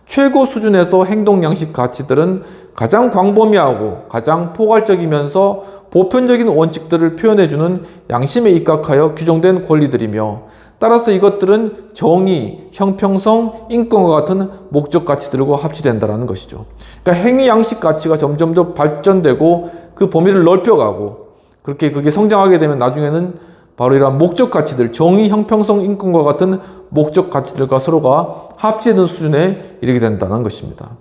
최고 수준에서 행동 양식 가치들은 가장 광범위하고 가장 포괄적이면서 보편적인 원칙들을 표현해주는 양심에 입각하여 규정된 권리들이며 따라서 이것들은 정의, 형평성, 인권과 같은 목적 가치들과 합치된다는 것이죠. 그러니까 행위 양식 가치가 점점 더 발전되고 그 범위를 넓혀가고 그렇게 그게 성장하게 되면 나중에는 바로 이러한 목적 가치들, 정의, 형평성, 인권과 같은 목적 가치들과 서로가 합치는 수준에 이르게 된다는 것입니다.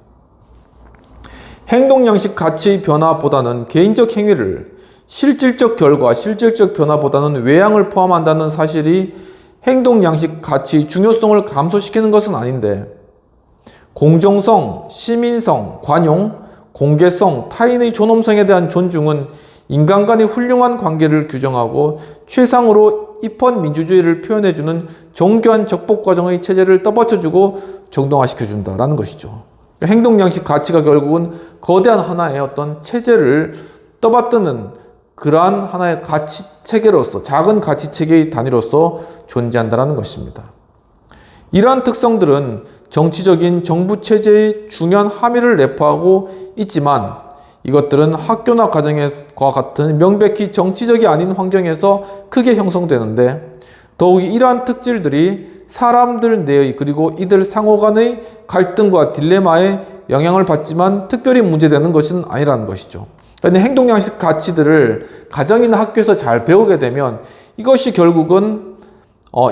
행동 양식 가치의 변화보다는 개인적 행위를 실질적 결과, 실질적 변화보다는 외향을 포함한다는 사실이 행동 양식 가치의 중요성을 감소시키는 것은 아닌데, 공정성, 시민성, 관용, 공개성, 타인의 존엄성에 대한 존중은 인간 간의 훌륭한 관계를 규정하고 최상으로 입헌 민주주의를 표현해주는 정교한 적법 과정의 체제를 떠받쳐주고 정당화시켜준다라는 것이죠. 행동 양식 가치가 결국은 거대한 하나의 어떤 체제를 떠받드는 그러한 하나의 가치 체계로서, 작은 가치 체계의 단위로서 존재한다는 것입니다. 이러한 특성들은 정치적인 정부 체제의 중요한 함의를 내포하고 있지만, 이것들은 학교나 가정과 같은 명백히 정치적이 아닌 환경에서 크게 형성되는데, 더욱이 이러한 특질들이 사람들 내의 그리고 이들 상호 간의 갈등과 딜레마에 영향을 받지만 특별히 문제되는 것은 아니라는 것이죠. 그런데 행동 양식 가치들을 가정이나 학교에서 잘 배우게 되면 이것이 결국은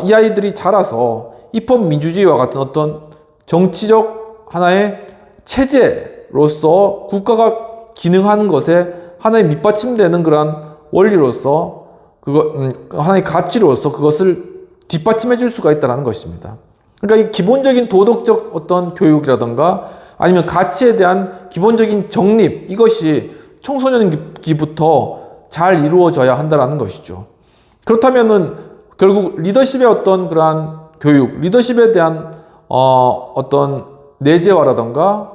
이 아이들이 자라서 입헌 민주주의와 같은 어떤 정치적 하나의 체제로서 국가가 기능하는 것에 하나의 밑받침되는 그러한 원리로서 하나의 가치로서 그것을 뒷받침해 줄 수가 있다는 것입니다. 그러니까 이 기본적인 도덕적 어떤 교육이라든가 아니면 가치에 대한 기본적인 정립, 이것이 청소년기부터 잘 이루어져야 한다는 것이죠. 그렇다면은 결국 리더십의 어떤 그러한 교육, 리더십에 대한 어떤 내재화라든가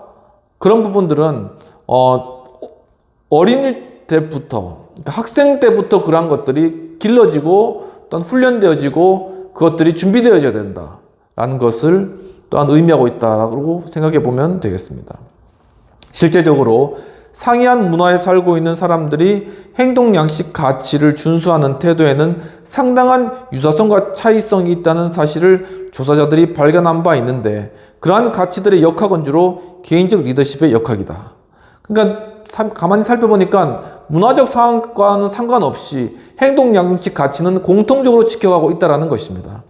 그런 부분들은 어린이 때부터, 그러니까 학생 때부터 그러한 것들이 길러지고 또한 훈련되어지고 그것들이 준비되어져야 된다라는 것을 또한 의미하고 있다고 생각해 보면 되겠습니다. 실제적으로 상이한 문화에 살고 있는 사람들이 행동 양식 가치를 준수하는 태도에는 상당한 유사성과 차이성이 있다는 사실을 조사자들이 발견한 바 있는데, 그러한 가치들의 역학은 주로 개인적 리더십의 역학이다. 그러니까 가만히 살펴보니까 문화적 상황과는 상관없이 행동 양식 가치는 공통적으로 지켜가고 있다는 것입니다.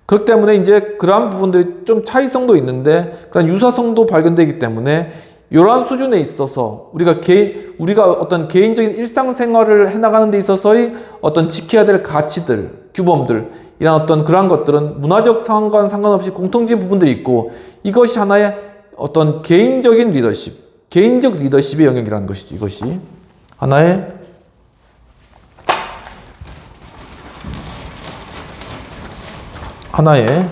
그렇기 때문에 이제 그러한 부분들이 좀 차이성도 있는데 그런 유사성도 발견되기 때문에 이러한 수준에 있어서 우리가 어떤 개인적인 일상생활을 해나가는 데 있어서의 어떤 지켜야 될 가치들, 규범들, 이런 어떤 그러한 것들은 문화적 상황과는 상관없이 공통적인 부분들이 있고, 이것이 하나의 어떤 개인적인 리더십, 개인적 리더십의 영역이라는 것이죠. 이것이 하나의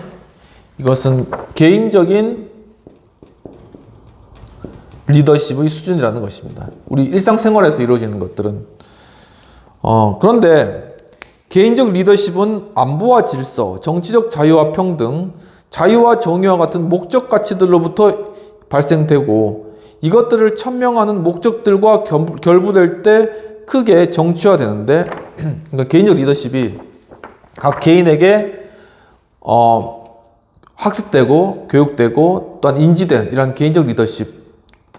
이것은 개인적인 리더십의 수준이라는 것입니다. 우리 일상생활에서 이루어지는 것들은 그런데 개인적 리더십은 안보와 질서, 정치적 자유와 평등, 자유와 정의와 같은 목적 가치들로부터 발생되고, 이것들을 천명하는 목적들과 결부될 때 크게 정치화되는데, 그러니까 개인적 리더십이 각 개인에게 학습되고 교육되고 또한 인지된 이런 개인적 리더십,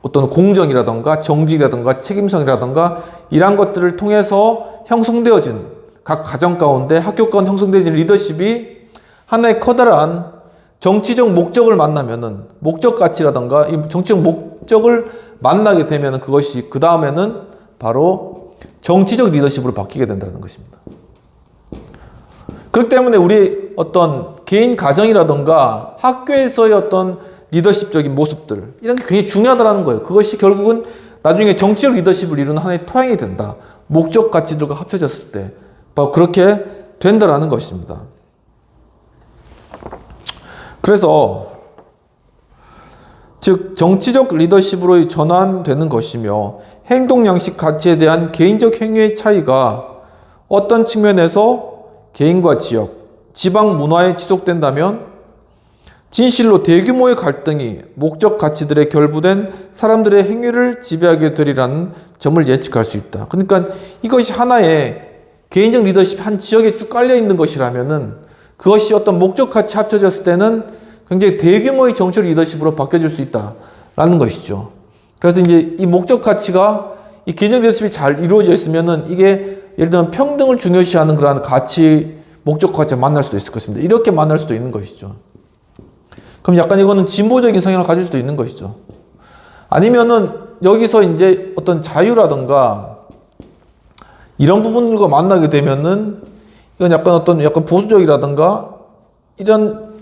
어떤 공정이라던가 정직이라던가 책임성이라던가 이러한 것들을 통해서 형성되어진 각 가정 가운데 학교 가운데 형성되어진 리더십이 하나의 커다란 정치적 목적을 만나면은, 목적 가치라던가 이 정치적 목적을 만나게 되면은 그것이 그 다음에는 바로 정치적 리더십으로 바뀌게 된다는 것입니다. 그렇기 때문에 우리 어떤 개인 가정이라던가 학교에서의 어떤 리더십적인 모습들, 이런 게 굉장히 중요하다는 거예요. 그것이 결국은 나중에 정치적 리더십을 이루는 하나의 토양이 된다. 목적 가치들과 합쳐졌을 때 바로 그렇게 된다라는 것입니다. 그래서 즉 정치적 리더십으로 전환되는 것이며, 행동 양식 가치에 대한 개인적 행위의 차이가 어떤 측면에서 개인과 지역, 지방 문화에 지속된다면 진실로 대규모의 갈등이 목적 가치들에 결부된 사람들의 행위를 지배하게 되리라는 점을 예측할 수 있다. 그러니까 이것이 하나의 개인적 리더십 한 지역에 쭉 깔려 있는 것이라면은 그것이 어떤 목적 가치 합쳐졌을 때는 굉장히 대규모의 정치적 리더십으로 바뀌어질 수 있다라는 것이죠. 그래서 이제 이 목적 가치가 이 개인적 리더십이 잘 이루어져 있으면은 이게 예를 들면 평등을 중요시하는 그러한 가치, 목적 가치가 만날 수도 있을 것입니다. 이렇게 만날 수도 있는 것이죠. 그럼 약간 이거는 진보적인 성향을 가질 수도 있는 것이죠. 아니면은 여기서 이제 어떤 자유라든가 이런 부분들과 만나게 되면은 이건 약간 보수적이라든가 이런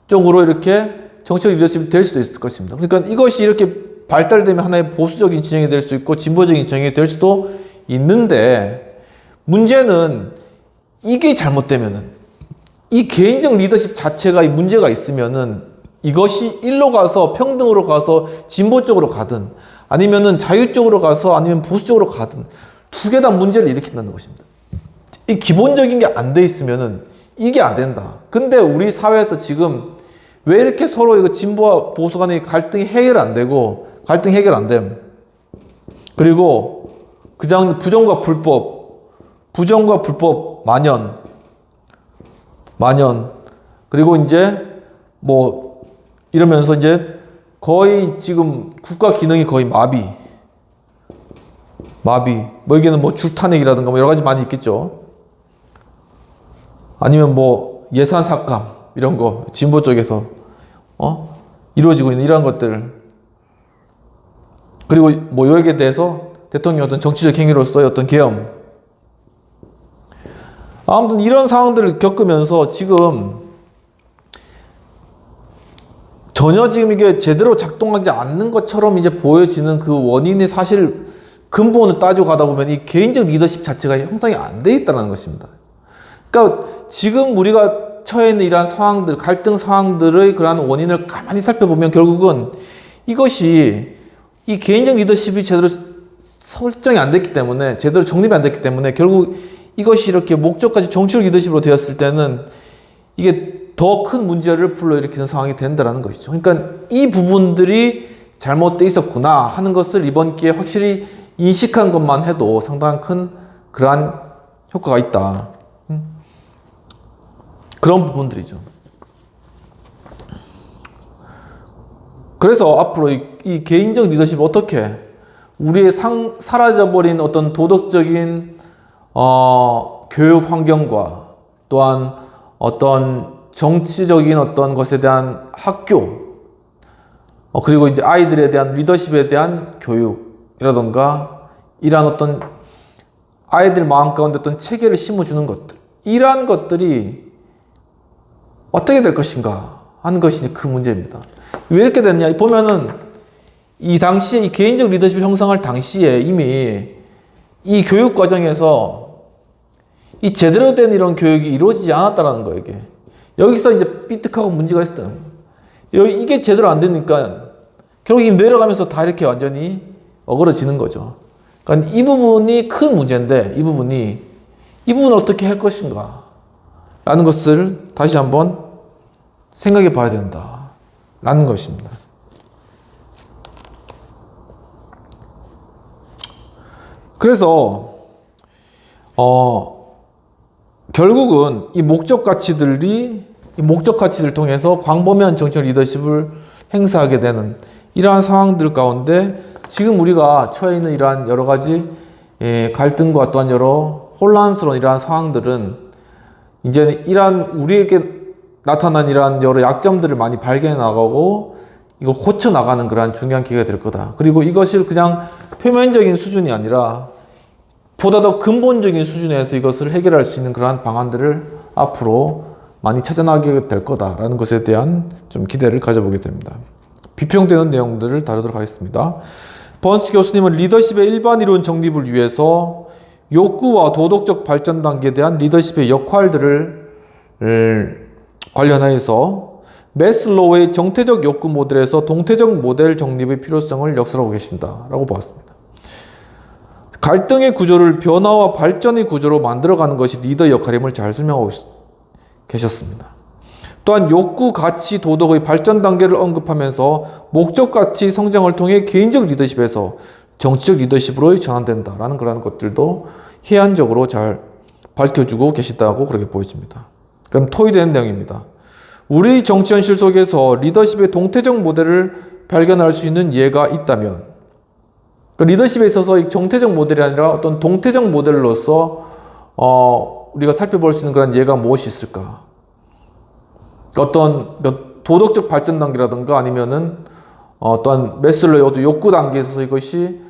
쪽으로 이렇게 정치적 리더십이 될 수도 있을 것입니다. 그러니까 이것이 이렇게 발달되면 하나의 보수적인 진영이 될 수 있고 진보적인 진영이 될 수도 있는데, 문제는 이게 잘못되면은, 이 개인적 리더십 자체가 문제가 있으면은 이것이 일로 가서 평등으로 가서 진보 쪽으로 가든 아니면은 자유 쪽으로 가서 아니면 보수 쪽으로 가든 두 개 다 문제를 일으킨다는 것입니다. 이 기본적인 게 안 돼 있으면은 이게 안 된다. 근데 우리 사회에서 지금 왜 이렇게 서로 이거 진보와 보수 간의 갈등이 해결 안 되고, 갈등 해결 안 됨. 그리고 부정과 불법 만연. 그리고 이제 뭐 이러면서 이제 거의 지금 국가 기능이 거의 마비. 뭐 여기는 뭐 줄탄핵이라든가 뭐 여러 가지 많이 있겠죠. 아니면 뭐 예산 삭감 이런 거 진보 쪽에서 이루어지고 있는 이러한 것들. 그리고 뭐 여기에 대해서 대통령의 어떤 정치적 행위로서의 어떤 계엄. 아무튼 이런 상황들을 겪으면서 지금 전혀 지금 이게 제대로 작동하지 않는 것처럼 이제 보여지는 그 원인이 사실 근본을 따지고 가다 보면 이 개인적 리더십 자체가 형성이 안 돼 있다는 것입니다. 그러니까 지금 우리가 처해 있는 이러한 상황들, 갈등 상황들의 그러한 원인을 가만히 살펴보면 결국은 이것이 이 개인적 리더십이 제대로 설정이 안 됐기 때문에, 제대로 정립이 안 됐기 때문에 결국 이것이 이렇게 목적까지 정치적 리더십으로 되었을 때는 이게 더 큰 문제를 불러일으키는 상황이 된다는 것이죠. 그러니까 이 부분들이 잘못되어 있었구나 하는 것을 이번 기회에 확실히 인식한 것만 해도 상당한 큰 그러한 효과가 있다. 그런 부분들이죠. 그래서 앞으로 이 개인적 리더십을 어떻게 우리의 사라져버린 어떤 도덕적인 교육 환경과 또한 어떤 정치적인 어떤 것에 대한 학교, 그리고 이제 아이들에 대한 리더십에 대한 교육이라던가 이러한 어떤 아이들 마음 가운데 어떤 체계를 심어주는 것들, 이러한 것들이 어떻게 될 것인가 하는 것이 그 문제입니다. 왜 이렇게 됐냐 보면은 이 당시에 이 개인적 리더십을 형성할 당시에 이미 이 교육 과정에서 이 제대로 된 이런 교육이 이루어지지 않았다라는 거예요. 이게 여기서 이제 삐딱하고 문제가 있었다. 이게 제대로 안 되니까 결국 이 내려가면서 다 이렇게 완전히 어그러지는 거죠. 그러니까 이 부분이 큰 문제인데 이 부분을 어떻게 할 것인가 라는 것을 다시 한번 생각해 봐야 된다 라는 것입니다. 그래서 결국은 이 목적 가치들을 통해서 광범위한 정치적 리더십을 행사하게 되는 이러한 상황들 가운데 지금 우리가 처해 있는 이러한 여러 가지 갈등과 또한 여러 혼란스러운 이러한 상황들은 이제 이러한 우리에게 나타난 이러한 여러 약점들을 많이 발견해 나가고 이걸 고쳐 나가는 그러한 중요한 기회가 될 거다. 그리고 이것을 그냥 표면적인 수준이 아니라 보다 더 근본적인 수준에서 이것을 해결할 수 있는 그러한 방안들을 앞으로 많이 찾아나가게 될 거다라는 것에 대한 좀 기대를 가져보게 됩니다. 비평되는 내용들을 다루도록 하겠습니다. 번스 교수님은 리더십의 일반 이론 정립을 위해서 욕구와 도덕적 발전 단계에 대한 리더십의 역할들을 관련해서 매슬로우의 정태적 욕구 모델에서 동태적 모델 정립의 필요성을 역설하고 계신다라고 보았습니다. 갈등의 구조를 변화와 발전의 구조로 만들어가는 것이 리더 역할임을 잘 설명하고 계셨습니다. 또한 욕구, 가치, 도덕의 발전 단계를 언급하면서 목적, 가치, 성장을 통해 개인적 리더십에서 정치적 리더십으로 전환된다라는 그런 것들도 해안적으로 잘 밝혀주고 계시다고 그렇게 보여집니다. 그럼 토의되는 내용입니다. 우리 정치 현실 속에서 리더십의 동태적 모델을 발견할 수 있는 예가 있다면, 리더십에 있어서 이 정태적 모델이 아니라 어떤 동태적 모델로서 우리가 살펴볼 수 있는 그런 예가 무엇이 있을까? 어떤 도덕적 발전 단계라든가 아니면은 또한 메슬러의 어떤 욕구 단계에서 이것이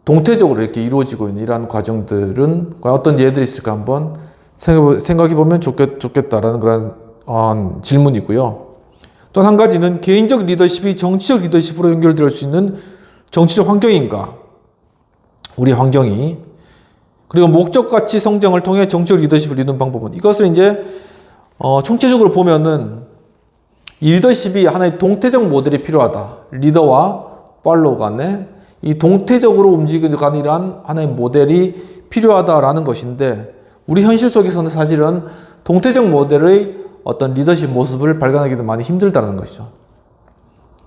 동태적으로 이렇게 이루어지고 있는 이러한 과정들은 과연 어떤 예들이 있을까 한번 생각해 보면 좋겠다라는 그런 질문이고요. 또 한 가지는 개인적 리더십이 정치적 리더십으로 연결될 수 있는 정치적 환경인가? 우리 환경이. 그리고 목적 가치 성장을 통해 정치적 리더십을 이루는 방법은, 이것을 이제 총체적으로 보면은 이 리더십이 하나의 동태적 모델이 필요하다. 리더와 팔로우 간에 이 동태적으로 움직이는 이러한 하나의 모델이 필요하다라는 것인데, 우리 현실 속에서는 사실은 동태적 모델의 어떤 리더십 모습을 발견하기도 많이 힘들다는 것이죠.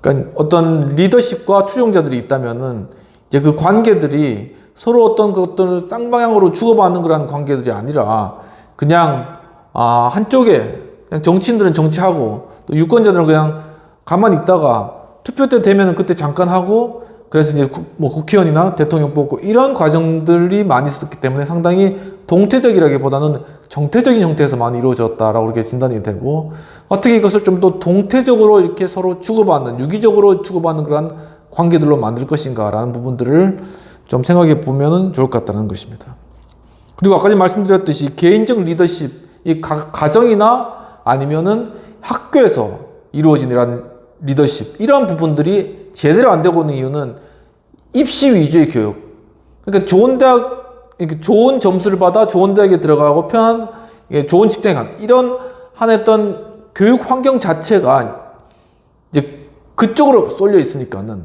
그러니까 어떤 리더십과 추종자들이 있다면은 이제 그 관계들이 서로 어떤 쌍방향으로 주고받는 그런 관계들이 아니라 그냥 한쪽에 그냥 정치인들은 정치하고 또 유권자들은 그냥 가만히 있다가 투표 때 되면은 그때 잠깐 하고, 그래서 이제 국회의원이나 대통령 뽑고 이런 과정들이 많이 있었기 때문에 상당히 동태적이라기보다는 정태적인 형태에서 많이 이루어졌다라고 이렇게 진단이 되고, 어떻게 이것을 좀 더 동태적으로 이렇게 서로 주고받는, 유기적으로 주고받는 그런 관계들로 만들 것인가라는 부분들을 좀 생각해 보면 좋을 것 같다는 것입니다. 그리고 아까 말씀드렸듯이 개인적 리더십, 이 가정이나 아니면은 학교에서 이루어진 이런 리더십, 이러한 부분들이 제대로 안 되고 있는 이유는 입시 위주의 교육. 그러니까 좋은 대학, 이렇게 좋은 점수를 받아 좋은 대학에 들어가고 편한 좋은 직장에 가는 이런 어떤 교육 환경 자체가 이제 그쪽으로 쏠려 있으니까는,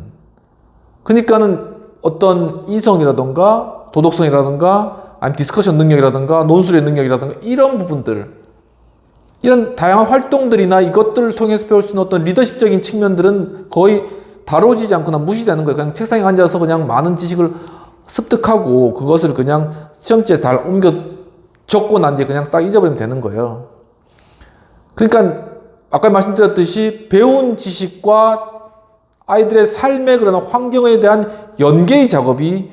어떤 이성이라던가 도덕성이라던가 아니면 디스커션 능력이라던가 논술의 능력이라던가 이런 부분들, 이런 다양한 활동들이나 이것들을 통해서 배울 수 있는 어떤 리더십적인 측면들은 거의 다뤄지지 않거나 무시되는 거예요. 그냥 책상에 앉아서 그냥 많은 지식을 습득하고 그것을 그냥 시험지에 잘 옮겨 적고 난 뒤에 그냥 싹 잊어버리면 되는 거예요. 그러니까 아까 말씀드렸듯이 배운 지식과 아이들의 삶의 그런 환경에 대한 연계의 작업이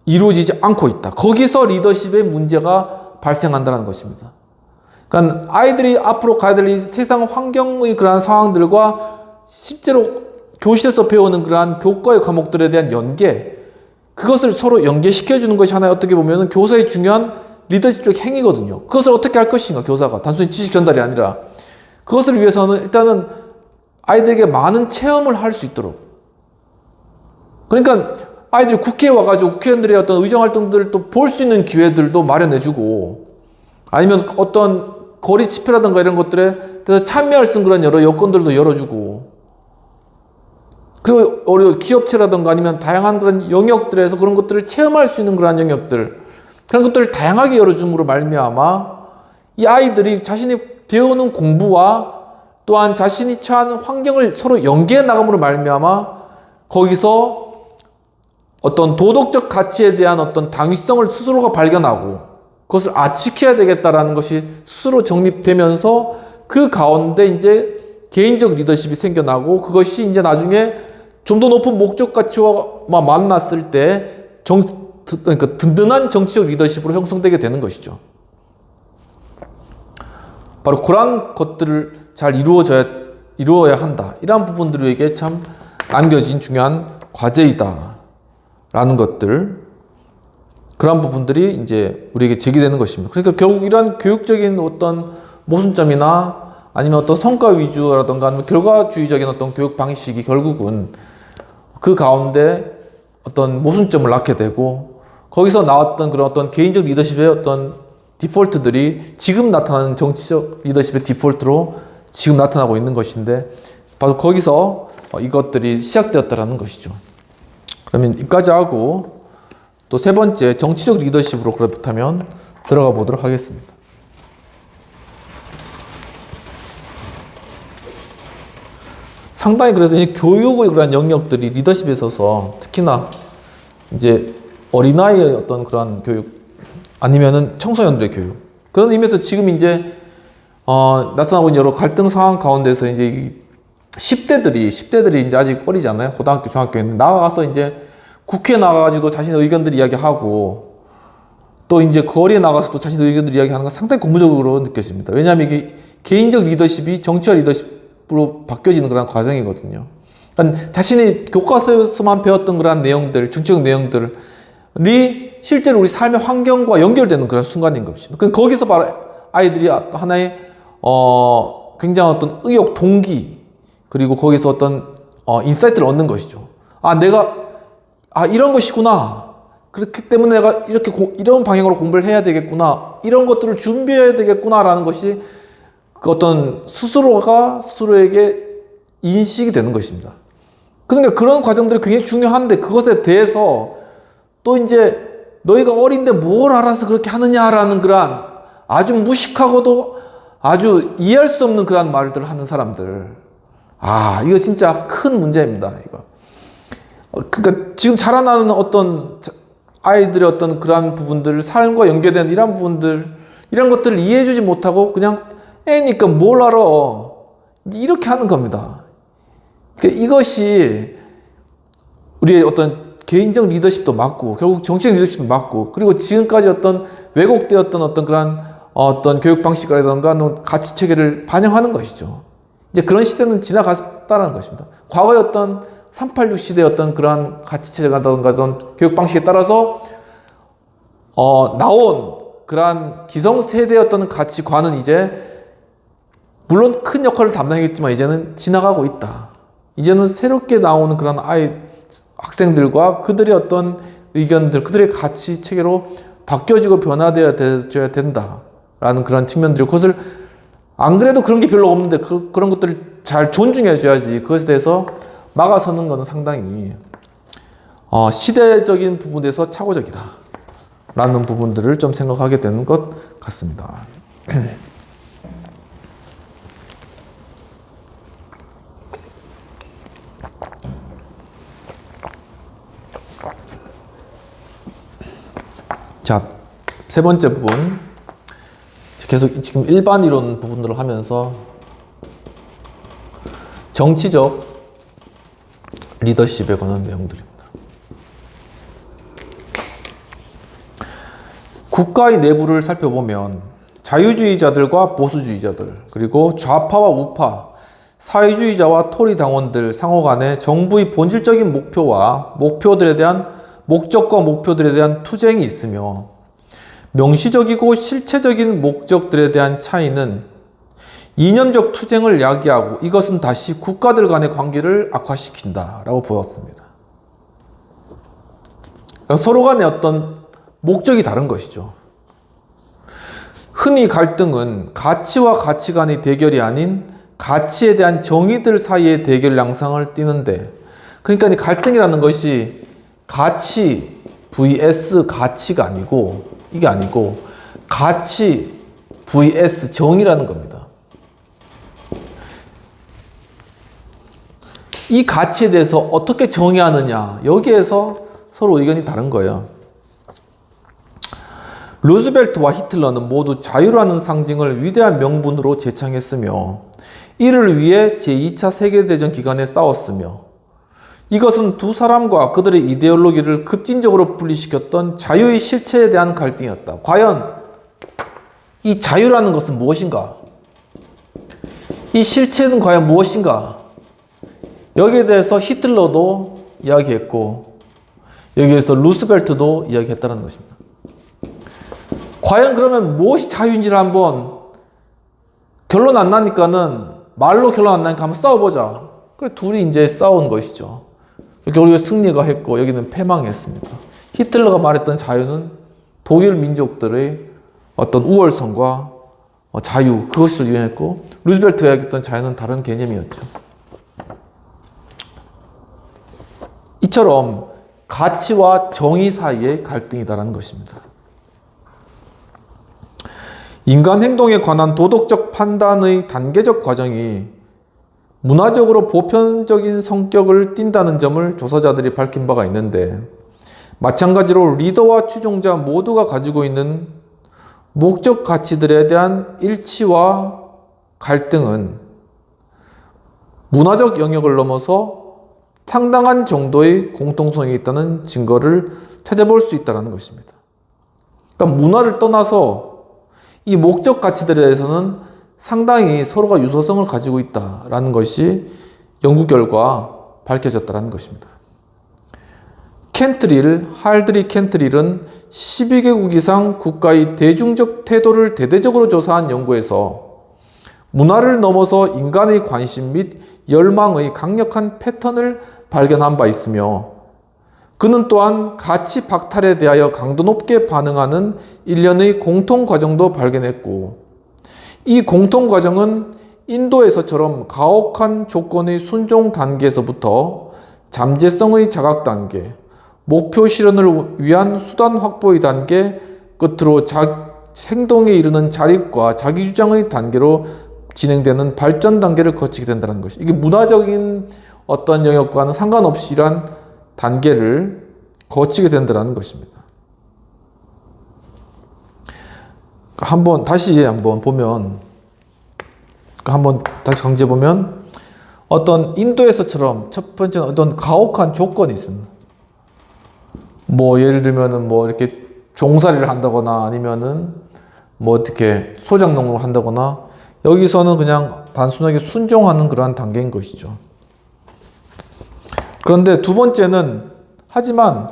이루어지지 않고 있다. 거기서 리더십의 문제가 발생한다는 것입니다. 그러니까 아이들이 앞으로 가야 될 이 세상 환경의 그러한 상황들과 실제로 교실에서 배우는 그러한 교과의 과목들에 대한 연계, 그것을 서로 연계시켜주는 것이 하나의 어떻게 보면 교사의 중요한 리더십적 행위거든요. 그것을 어떻게 할 것인가, 교사가. 단순히 지식 전달이 아니라. 그것을 위해서는 일단은 아이들에게 많은 체험을 할 수 있도록. 그러니까 아이들이 국회에 와가지고 국회의원들의 어떤 의정활동들을 또 볼 수 있는 기회들도 마련해주고, 아니면 어떤 거리 집회라든가 이런 것들에 대해서 참여할 수 있는 그런 여러 여건들도 열어주고, 그리고 기업체라든가 아니면 다양한 그런 영역들에서 그런 것들을 체험할 수 있는 그런 영역들, 그런 것들을 다양하게 열어줌으로 말미암아 이 아이들이 자신이 배우는 공부와 또한 자신이 처한 환경을 서로 연계해 나감으로 말미암아 거기서 어떤 도덕적 가치에 대한 어떤 당위성을 스스로가 발견하고 그것을 지켜야 되겠다라는 것이 스스로 정립되면서 그 가운데 이제 개인적 리더십이 생겨나고, 그것이 이제 나중에 좀 더 높은 목적 가치와 만났을 때 그러니까 든든한 정치적 리더십으로 형성되게 되는 것이죠. 바로 그러한 것들을 잘 이루어야 한다. 이러한 부분들에게 참 남겨진 중요한 과제이다. 라는 것들, 그러한 부분들이 이제 우리에게 제기되는 것입니다. 그러니까 결국 이러한 교육적인 어떤 모순점이나 아니면 어떤 성과 위주라든가 아니면 결과주의적인 어떤 교육 방식이 결국은 그 가운데 어떤 모순점을 낳게 되고, 거기서 나왔던 그런 어떤 개인적 리더십의 어떤 디폴트들이 지금 나타나는 정치적 리더십의 디폴트로 지금 나타나고 있는 것인데, 바로 거기서 이것들이 시작되었다라는 것이죠. 그러면 여기까지 하고 또 세 번째 정치적 리더십으로 그렇다면 들어가 보도록 하겠습니다. 상당히 그래서 이 교육의 그런 영역들이 리더십에 있어서 특히나 이제 어린아이의 어떤 그런 교육 아니면은 청소년들의 교육, 그런 의미에서 지금 이제 나타나고 있는 여러 갈등 상황 가운데서 이제 10대들이 이제 아직 어리잖아요. 고등학교, 중학교에 나가서 이제 국회에 나가가지고 자신의 의견들 이야기하고, 또 이제 거리에 나가서도 자신의 의견들 이야기하는 건 상당히 고무적으로 느껴집니다. 왜냐하면 이게 개인적 리더십이 정치적 리더십으로 바뀌어지는 그런 과정이거든요. 그러니까 자신이 교과서에서만 배웠던 그런 내용들, 정치적 내용들이 실제로 우리 삶의 환경과 연결되는 그런 순간인 것입니다. 그럼 거기서 바로 아이들이 하나의 굉장한 어떤 의욕, 동기, 그리고 거기서 어떤 인사이트를 얻는 것이죠. 내가 이런 것이구나. 그렇기 때문에 내가 이런 방향으로 공부를 해야 되겠구나. 이런 것들을 준비해야 되겠구나라는 것이 그 어떤 스스로에게 인식이 되는 것입니다. 그러니까 그런 과정들이 굉장히 중요한데 그것에 대해서 또 이제 너희가 어린데 뭘 알아서 그렇게 하느냐라는 그런 아주 무식하고도 아주 이해할 수 없는 그런 말들을 하는 사람들. 이거 진짜 큰 문제입니다. 이거. 그러니까 지금 자라나는 어떤 아이들의 어떤 그러한 부분들, 삶과 연계된 이런 부분들, 이런 것들을 이해해주지 못하고 그냥 애니까 뭘 알아. 이렇게 하는 겁니다. 그러니까 이것이 우리의 어떤 개인적 리더십도 맞고, 결국 정치적 리더십도 맞고, 그리고 지금까지 어떤 왜곡되었던 어떤 그런 어떤 교육 방식이라든가 가치 체계를 반영하는 것이죠. 이제 그런 시대는 지나갔다는 것입니다. 과거의 어떤 386 시대의 어떤 그러한 가치 체계라든가 어떤 교육 방식에 따라서 나온 그러한 기성세대의 어떤 가치관은 이제 물론 큰 역할을 담당했지만 이제는 지나가고 있다. 이제는 새롭게 나오는 그런 학생들과 그들의 어떤 의견들, 그들의 가치 체계로 바뀌어지고 변화되어야 된다라는 그런 측면들이, 그것을 안 그래도 그런 게 별로 없는데 그런 것들을 잘 존중해줘야지. 그것에 대해서 막아서는 것은 상당히 시대적인 부분에서 착오적이다 라는 부분들을 좀 생각하게 되는 것 같습니다. 자, 세 번째 부분. 계속 지금 일반 이론 부분들을 하면서 정치적 리더십에 관한 내용들입니다. 국가의 내부를 살펴보면 자유주의자들과 보수주의자들, 그리고 좌파와 우파, 사회주의자와 토리 당원들 상호 간에 정부의 본질적인 목표와 목적과 목표들에 대한 투쟁이 있으며, 명시적이고 실체적인 목적들에 대한 차이는 이념적 투쟁을 야기하고 이것은 다시 국가들 간의 관계를 악화시킨다라고 보았습니다. 그러니까 서로 간의 어떤 목적이 다른 것이죠. 흔히 갈등은 가치와 가치 간의 대결이 아닌 가치에 대한 정의들 사이의 대결 양상을 띠는데, 그러니까 이 갈등이라는 것이 가치 vs 가치가 아니고, 이게 아니고 가치 vs 정의라는 겁니다. 이 가치에 대해서 어떻게 정의하느냐, 여기에서 서로 의견이 다른 거예요. 루즈벨트와 히틀러는 모두 자유라는 상징을 위대한 명분으로 제창했으며 이를 위해 제2차 세계대전 기간에 싸웠으며, 이것은 두 사람과 그들의 이데올로기를 급진적으로 분리시켰던 자유의 실체에 대한 갈등이었다. 과연 이 자유라는 것은 무엇인가? 이 실체는 과연 무엇인가? 여기에 대해서 히틀러도 이야기했고 여기에서 루스벨트도 이야기했다는 것입니다. 과연 그러면 무엇이 자유인지를 한번 결론 안 나니까는 말로 결론 안 나니까 한번 싸워보자. 그래 둘이 이제 싸운 것이죠. 결국에 승리가 했고 여기는 패망했습니다. 히틀러가 말했던 자유는 독일 민족들의 어떤 우월성과 자유, 그것을 유행했고 루즈벨트가 이야기했던 자유는 다른 개념이었죠. 이처럼 가치와 정의 사이의 갈등이다라는 것입니다. 인간 행동에 관한 도덕적 판단의 단계적 과정이 문화적으로 보편적인 성격을 띈다는 점을 조사자들이 밝힌 바가 있는데, 마찬가지로 리더와 추종자 모두가 가지고 있는 목적 가치들에 대한 일치와 갈등은 문화적 영역을 넘어서 상당한 정도의 공통성이 있다는 증거를 찾아볼 수 있다는 것입니다. 그러니까 문화를 떠나서 이 목적 가치들에 대해서는 상당히 서로가 유사성을 가지고 있다라는 것이 연구 결과 밝혀졌다는 것입니다. 켄트릴, 할드리 켄트릴은 12개국 이상 국가의 대중적 태도를 대대적으로 조사한 연구에서 문화를 넘어서 인간의 관심 및 열망의 강력한 패턴을 발견한 바 있으며, 그는 또한 가치 박탈에 대하여 강도 높게 반응하는 일련의 공통 과정도 발견했고, 이 공통 과정은 인도에서처럼 가혹한 조건의 순종 단계에서부터 잠재성의 자각 단계, 목표 실현을 위한 수단 확보의 단계, 끝으로 행동에 이르는 자립과 자기주장의 단계로 진행되는 발전 단계를 거치게 된다는 것이, 이게 문화적인 어떤 영역과는 상관없이 이러한 단계를 거치게 된다는 것입니다. 다시 한번 보면, 다시 강조해 보면, 어떤 인도에서처럼 첫 번째는 어떤 가혹한 조건이 있습니다. 예를 들면은 이렇게 종살이를 한다거나 아니면은 어떻게 소작농을 한다거나, 여기서는 그냥 단순하게 순종하는 그러한 단계인 것이죠. 그런데 두 번째는, 하지만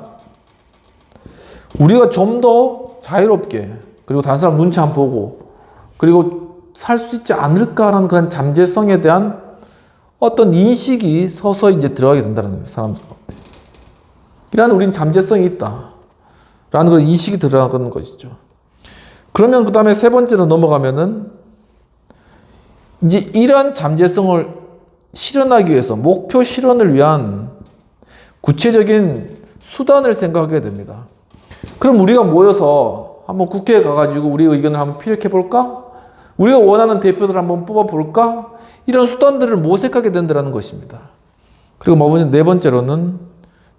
우리가 좀 더 자유롭게, 그리고 다른 사람 눈치 안 보고, 그리고 살 수 있지 않을까라는 그런 잠재성에 대한 어떤 인식이 서서히 이제 들어가게 된다는 거예요, 사람들 가운데. 이런 우리는 잠재성이 있다라는 그런 인식이 들어가는 것이죠. 그러면 그 다음에 세 번째로 넘어가면은, 이제 이러한 잠재성을 실현하기 위해서 목표 실현을 위한 구체적인 수단을 생각하게 됩니다. 그럼 우리가 모여서 한번 국회에 가가지고 우리 의견을 한번 피력해 볼까? 우리가 원하는 대표들을 한번 뽑아 볼까? 이런 수단들을 모색하게 된다는 것입니다. 그리고 네 번째로는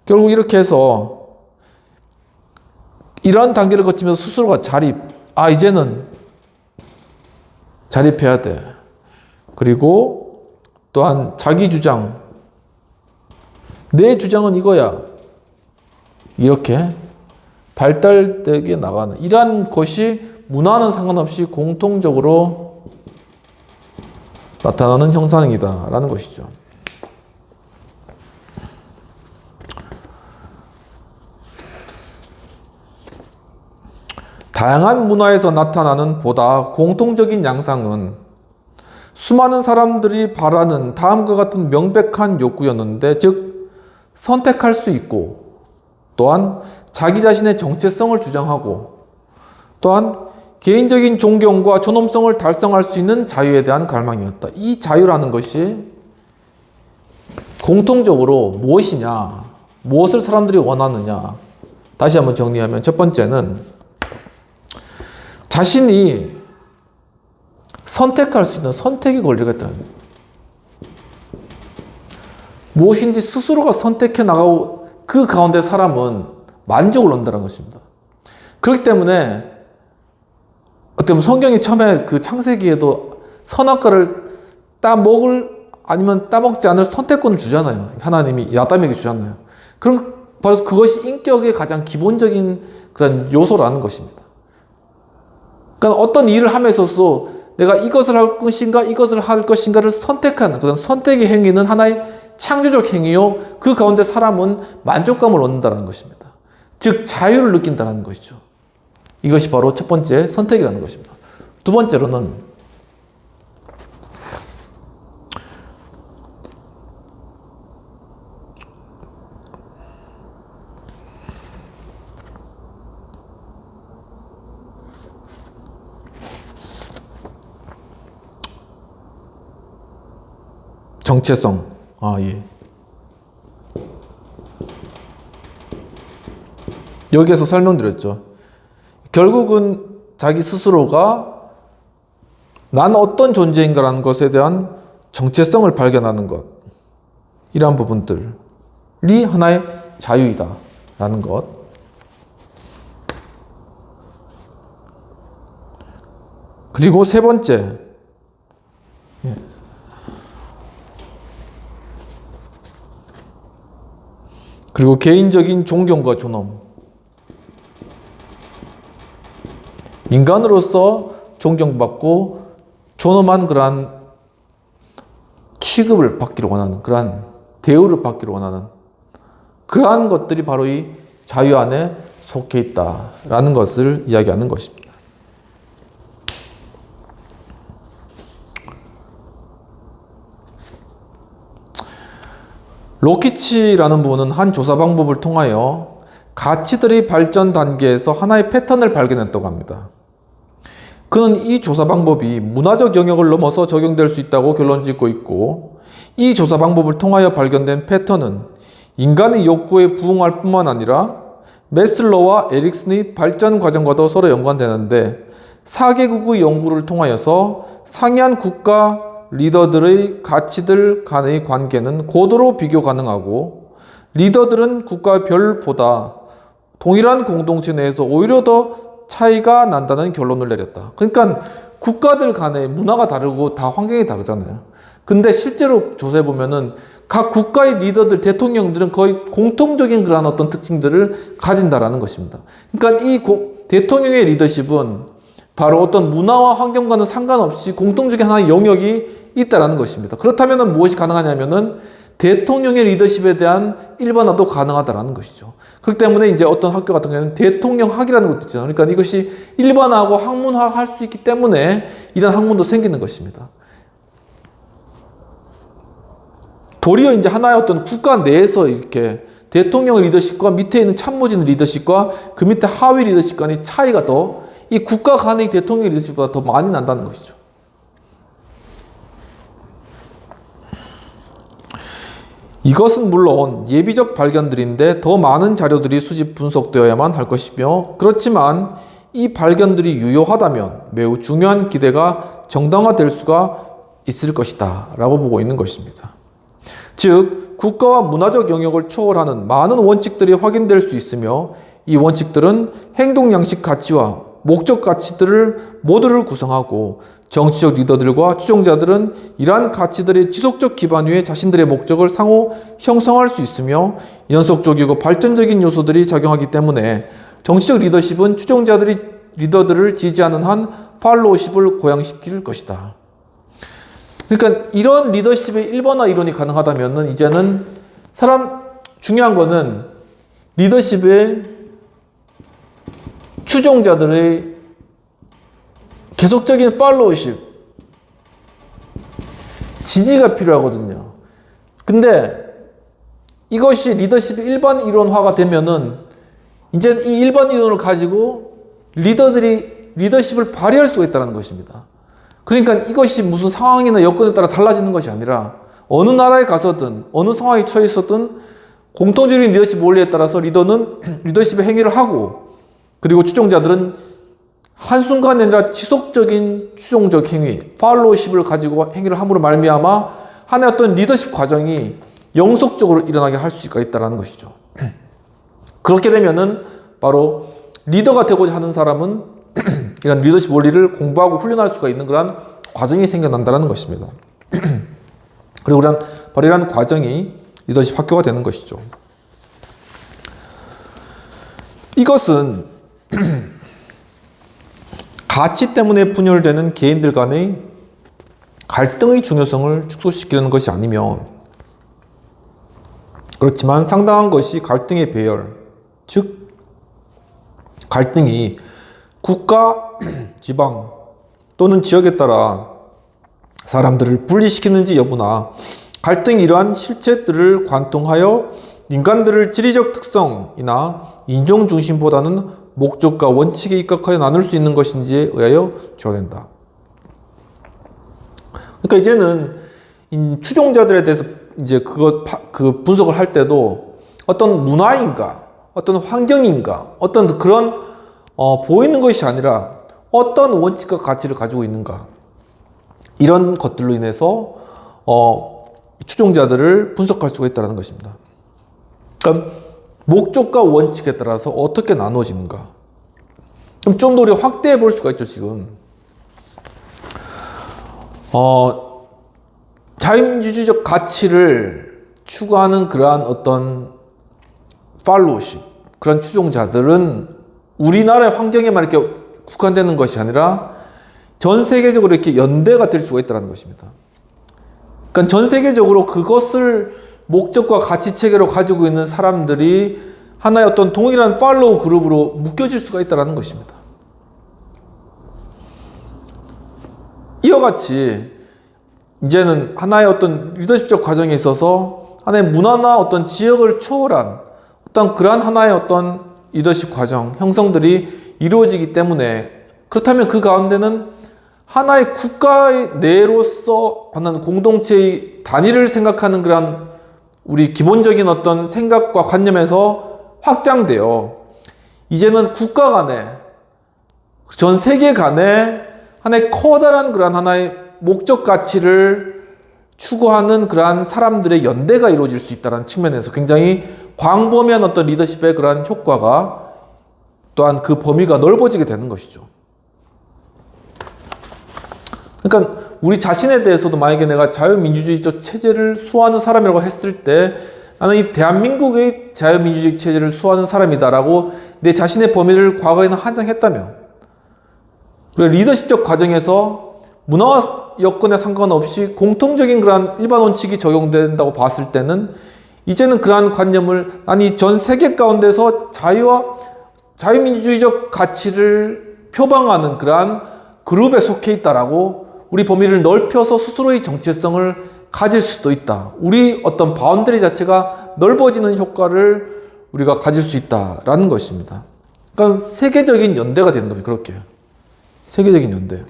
결국 이렇게 해서 이러한 단계를 거치면서 스스로가 자립, 이제는 자립해야 돼. 그리고 또한 자기 주장, 내 주장은 이거야, 이렇게 발달되게 나가는 이러한 것이 문화는 상관없이 공통적으로 나타나는 형상이다라는 것이죠. 다양한 문화에서 나타나는 보다 공통적인 양상은 수많은 사람들이 바라는 다음과 같은 명백한 욕구였는데, 즉 선택할 수 있고, 또한 자기 자신의 정체성을 주장하고, 또한 개인적인 존경과 존엄성을 달성할 수 있는 자유에 대한 갈망이었다. 이 자유라는 것이 공통적으로 무엇이냐, 무엇을 사람들이 원하느냐. 다시 한번 정리하면, 첫 번째는 자신이 선택할 수 있는 선택의 권리가 있다는 거예요. 무엇인지 스스로가 선택해 나가고 그 가운데 사람은 만족을 얻는다는 것입니다. 그렇기 때문에 어떻게 보면 성경이 처음에 그 창세기에도 선악과를 따먹을 아니면 따먹지 않을 선택권을 주잖아요. 하나님이 아담에게 주잖아요. 그럼 바로 그것이 인격의 가장 기본적인 그런 요소라는 것입니다. 그러니까 어떤 일을 함에서도 내가 이것을 할 것인가 이것을 할 것인가를 선택하는 그런 선택의 행위는 하나의 창조적 행위요, 그 가운데 사람은 만족감을 얻는다는 것입니다. 즉 자유를 느낀다는 것이죠. 이것이 바로 첫 번째 선택이라는 것입니다. 두 번째로는 정체성. 예. 여기에서 설명드렸죠. 결국은 자기 스스로가 난 어떤 존재인가라는 것에 대한 정체성을 발견하는 것. 이러한 부분들이 하나의 자유이다라는 것. 그리고 세 번째. 그리고 개인적인 존경과 존엄. 인간으로서 존경받고 존엄한 그러한 취급을 받기를 원하는 그러한 대우를 받기를 원하는 그러한 것들이 바로 이 자유 안에 속해 있다라는 것을 이야기하는 것입니다. 로키치라는 분은 한 조사 방법을 통하여 가치들의 발전 단계에서 하나의 패턴을 발견했다고 합니다. 그는 이 조사 방법이 문화적 영역을 넘어서 적용될 수 있다고 결론 짓고 있고, 이 조사 방법을 통하여 발견된 패턴은 인간의 욕구에 부응할 뿐만 아니라 메슬로와 에릭슨의 발전 과정과도 서로 연관되는데, 4개국의 연구를 통하여서 상이한 국가 리더들의 가치들 간의 관계는 고도로 비교 가능하고, 리더들은 국가별보다 동일한 공동체 내에서 오히려 더 차이가 난다는 결론을 내렸다. 그러니까 국가들 간의 문화가 다르고 다 환경이 다르잖아요. 근데 실제로 조사해 보면은 각 국가의 리더들, 대통령들은 거의 공통적인 그런 어떤 특징들을 가진다라는 것입니다. 그러니까 이 대통령의 리더십은 바로 어떤 문화와 환경과는 상관없이 공통적인 하나의 영역이 있다라는 것입니다. 그렇다면 무엇이 가능하냐면은 대통령의 리더십에 대한 일반화도 가능하다라는 것이죠. 그렇기 때문에 이제 어떤 학교 같은 경우에는 대통령학이라는 것도 있잖아요. 그러니까 이것이 일반화하고 학문화할 수 있기 때문에 이런 학문도 생기는 것입니다. 도리어 이제 하나의 어떤 국가 내에서 이렇게 대통령의 리더십과 밑에 있는 참모진 리더십과 그 밑에 하위 리더십 간의 차이가 더 이 국가 간의 대통령의 리더십보다 더 많이 난다는 것이죠. 이것은 물론 예비적 발견들인데 더 많은 자료들이 수집 분석되어야만 할 것이며, 그렇지만 이 발견들이 유효하다면 매우 중요한 기대가 정당화될 수가 있을 것이다 라고 보고 있는 것입니다. 즉, 국가와 문화적 영역을 초월하는 많은 원칙들이 확인될 수 있으며, 이 원칙들은 행동 양식 가치와 목적 가치들을 모두를 구성하고, 정치적 리더들과 추종자들은 이러한 가치들의 지속적 기반 위에 자신들의 목적을 상호 형성할 수 있으며 연속적이고 발전적인 요소들이 작용하기 때문에 정치적 리더십은 추종자들이 리더들을 지지하는 한 팔로우십을 고양시킬 것이다. 그러니까 이런 리더십의 일반화 이론이 가능하다면 이제는 중요한 거는 리더십의 추종자들의 계속적인 팔로우십, 지지가 필요하거든요. 근데 이것이 리더십의 일반 이론화가 되면은 이제 이 일반 이론을 가지고 리더들이 리더십을 발휘할 수가 있다는 것입니다. 그러니까 이것이 무슨 상황이나 여건에 따라 달라지는 것이 아니라 어느 나라에 가서든 어느 상황에 처해 있었든 공통적인 리더십 원리에 따라서 리더는 리더십의 행위를 하고, 그리고 추종자들은 한순간이 아니라 지속적인 추종적 행위, 팔로우십을 가지고 행위를 함으로 말미암아 하나의 어떤 리더십 과정이 영속적으로 일어나게 할 수가 있다는 것이죠. 그렇게 되면은 바로 리더가 되고자 하는 사람은 이런 리더십 원리를 공부하고 훈련할 수가 있는 그런 과정이 생겨난다는 것입니다. 그리고 바로 이런 과정이 리더십 학교가 되는 것이죠. 이것은 가치 때문에 분열되는 개인들 간의 갈등의 중요성을 축소시키는 것이 아니면, 그렇지만 상당한 것이 갈등의 배열, 즉 갈등이 국가, 지방 또는 지역에 따라 사람들을 분리시키는지 여부나 갈등이 이러한 실체들을 관통하여 인간들을 지리적 특성이나 인종 중심보다는 목적과 원칙에 입각하여 나눌 수 있는 것인지에 의하여 조화된다. 그러니까 이제는 추종자들에 대해서 이제 그 분석을 할 때도 어떤 문화인가, 어떤 환경인가, 어떤 그런 보이는 것이 아니라 어떤 원칙과 가치를 가지고 있는가, 이런 것들로 인해서 추종자들을 분석할 수가 있다는 것입니다. 그러니까 목적과 원칙에 따라서 어떻게 나누어지는가. 그럼 좀 더 우리가 확대해 볼 수가 있죠, 지금. 자유민주주의적 가치를 추구하는 그러한 어떤 팔로우십, 그런 추종자들은 우리나라의 환경에만 이렇게 국한되는 것이 아니라 전 세계적으로 이렇게 연대가 될 수가 있다는 것입니다. 그러니까 전 세계적으로 그것을 목적과 가치 체계로 가지고 있는 사람들이 하나의 어떤 동일한 팔로우 그룹으로 묶여질 수가 있다는 것입니다. 이와 같이 이제는 하나의 어떤 리더십적 과정에 있어서 하나의 문화나 어떤 지역을 초월한 어떤 그러한 하나의 어떤 리더십 과정, 형성들이 이루어지기 때문에, 그렇다면 그 가운데는 하나의 국가의 내로서 하는 공동체의 단위를 생각하는 그런 우리 기본적인 어떤 생각과 관념에서 확장되어 이제는 국가 간에, 전 세계 간에 하나의 커다란 그러한 하나의 목적 가치를 추구하는 그러한 사람들의 연대가 이루어질 수 있다는 측면에서 굉장히 광범위한 어떤 리더십의 그러한 효과가 또한 그 범위가 넓어지게 되는 것이죠. 그러니까 우리 자신에 대해서도 만약에 내가 자유민주주의적 체제를 수호하는 사람이라고 했을 때 나는 이 대한민국의 자유민주주의 체제를 수호하는 사람이다라고 내 자신의 범위를 과거에는 한정했다면, 그리고 리더십적 과정에서 문화와 여건에 상관없이 공통적인 그러한 일반 원칙이 적용된다고 봤을 때는 이제는 그러한 관념을 난 이 전 세계 가운데서 자유와 자유민주주의적 가치를 표방하는 그러한 그룹에 속해 있다라고 우리 범위를 넓혀서 스스로의 정체성을 가질 수도 있다. 우리 어떤 바운더리 자체가 넓어지는 효과를 우리가 가질 수 있다라는 것입니다. 그러니까 세계적인 연대가 되는 겁니다. 그렇게. 세계적인 연대.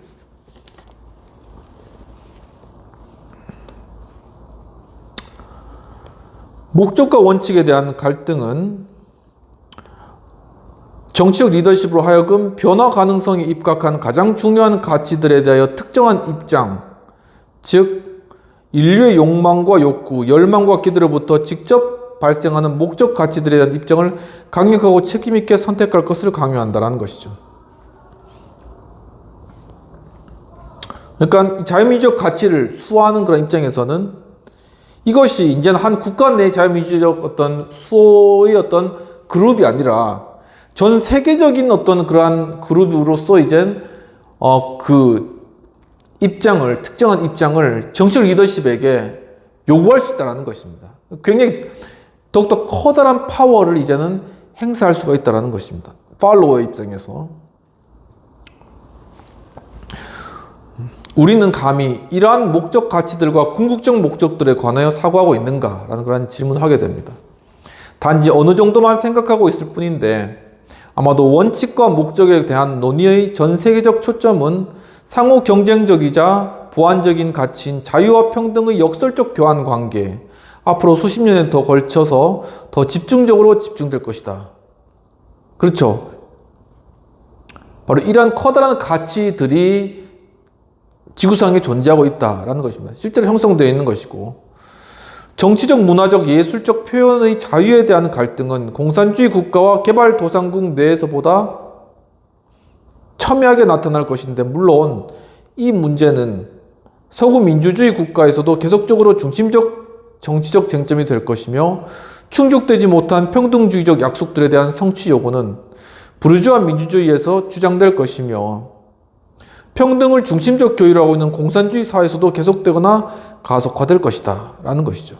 목적과 원칙에 대한 갈등은 정치적 리더십으로 하여금 변화 가능성에 입각한 가장 중요한 가치들에 대하여 특정한 입장, 즉 인류의 욕망과 욕구, 열망과 기대로부터 직접 발생하는 목적 가치들에 대한 입장을 강력하고 책임있게 선택할 것을 강요한다는 것이죠. 그러니까 자유민주적 가치를 수호하는 그런 입장에서는 이것이 이제는 한 국가 내 자유민주적 어떤 수호의 어떤 그룹이 아니라 전 세계적인 어떤 그러한 그룹으로서 이젠 그 입장을, 특정한 입장을 정치적 리더십에게 요구할 수 있다는 것입니다. 굉장히 더욱더 커다란 파워를 이제는 행사할 수가 있다는 것입니다. 팔로워의 입장에서. 우리는 감히 이러한 목적 가치들과 궁극적 목적들에 관하여 사고하고 있는가라는 그런 질문을 하게 됩니다. 단지 어느 정도만 생각하고 있을 뿐인데 아마도 원칙과 목적에 대한 논의의 전 세계적 초점은 상호 경쟁적이자 보완적인 가치인 자유와 평등의 역설적 교환 관계, 앞으로 수십 년에 더 걸쳐서 더 집중적으로 집중될 것이다. 그렇죠. 바로 이러한 커다란 가치들이 지구상에 존재하고 있다라는 것입니다. 실제로 형성되어 있는 것이고, 정치적, 문화적, 예술적 표현의 자유에 대한 갈등은 공산주의 국가와 개발도상국 내에서보다 첨예하게 나타날 것인데, 물론 이 문제는 서구 민주주의 국가에서도 계속적으로 중심적 정치적 쟁점이 될 것이며, 충족되지 못한 평등주의적 약속들에 대한 성취 요구는 부르주아 민주주의에서 주장될 것이며, 평등을 중심적 교류를 하고 있는 공산주의 사회에서도 계속되거나 가속화될 것이다 라는 것이죠.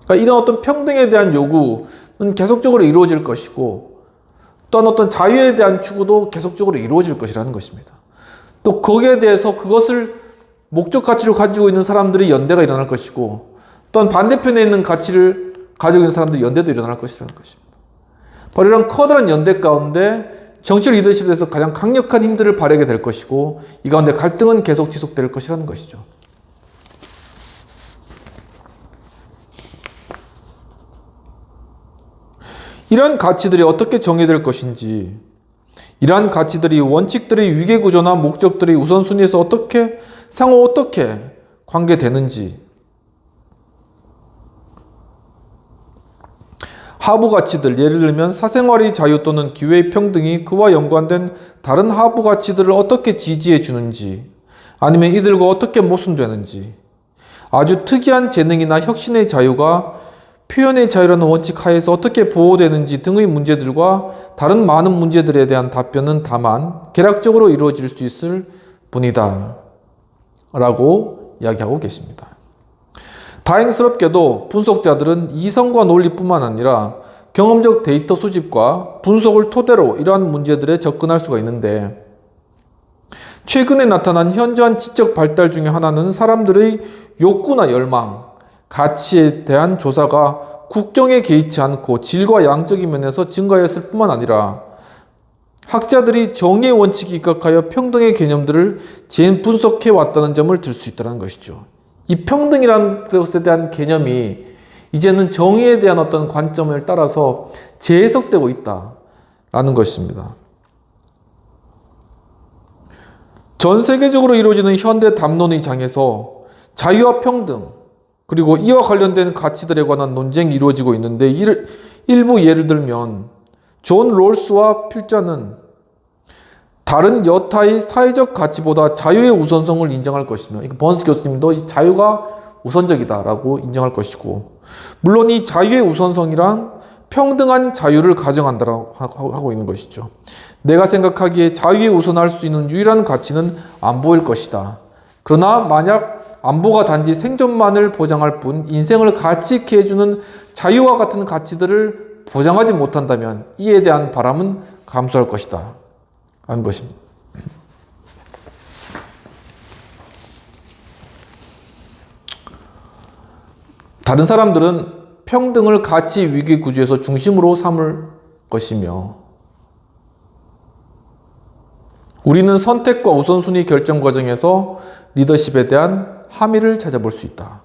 그러니까 이런 어떤 평등에 대한 요구는 계속적으로 이루어질 것이고, 또한 어떤 자유에 대한 추구도 계속적으로 이루어질 것이라는 것입니다. 또 거기에 대해서 그것을 목적 가치로 가지고 있는 사람들이 연대가 일어날 것이고, 또한 반대편에 있는 가치를 가지고 있는 사람들이 연대도 일어날 것이라는 것입니다. 바로 이런 커다란 연대 가운데 정치 리더십에 대해서 가장 강력한 힘들을 발휘하게 될 것이고, 이 가운데 갈등은 계속 지속될 것이라는 것이죠. 이러한 가치들이 어떻게 정의될 것인지, 이러한 가치들이 원칙들의 위계구조나 목적들의 우선순위에서 상호 어떻게 관계되는지, 하부 가치들, 예를 들면 사생활의 자유 또는 기회의 평등이 그와 연관된 다른 하부 가치들을 어떻게 지지해 주는지, 아니면 이들과 어떻게 모순되는지, 아주 특이한 재능이나 혁신의 자유가 표현의 자유라는 원칙 하에서 어떻게 보호되는지 등의 문제들과 다른 많은 문제들에 대한 답변은 다만 개략적으로 이루어질 수 있을 뿐이다 라고 이야기하고 계십니다. 다행스럽게도 분석자들은 이성과 논리뿐만 아니라 경험적 데이터 수집과 분석을 토대로 이러한 문제들에 접근할 수가 있는데, 최근에 나타난 현저한 지적 발달 중에 하나는 사람들의 욕구나 열망, 가치에 대한 조사가 국경에 개의치 않고 질과 양적인 면에서 증가했을 뿐만 아니라 학자들이 정의의 원칙에 입각하여 평등의 개념들을 재분석해 왔다는 점을 들 수 있다는 것이죠. 이 평등이라는 것에 대한 개념이 이제는 정의에 대한 어떤 관점을 따라서 재해석되고 있다라는 것입니다. 전 세계적으로 이루어지는 현대 담론의 장에서 자유와 평등, 그리고 이와 관련된 가치들에 관한 논쟁이 이루어지고 있는데, 일부 예를 들면 존 롤스와 필자는 다른 여타의 사회적 가치보다 자유의 우선성을 인정할 것이며, 번스 교수님도 이 자유가 우선적이다라고 인정할 것이고, 물론 이 자유의 우선성이란 평등한 자유를 가정한다고 하고 있는 것이죠. 내가 생각하기에 자유에 우선할 수 있는 유일한 가치는 안보일 것이다. 그러나 만약 안보가 단지 생존만을 보장할 뿐 인생을 가치 있게 해주는 자유와 같은 가치들을 보장하지 못한다면 이에 대한 바람은 감소할 것이다 라는 것입니다. 다른 사람들은 평등을 가치 위기 구조에서 중심으로 삼을 것이며, 우리는 선택과 우선순위 결정 과정에서 리더십에 대한 함의를 찾아볼 수 있다.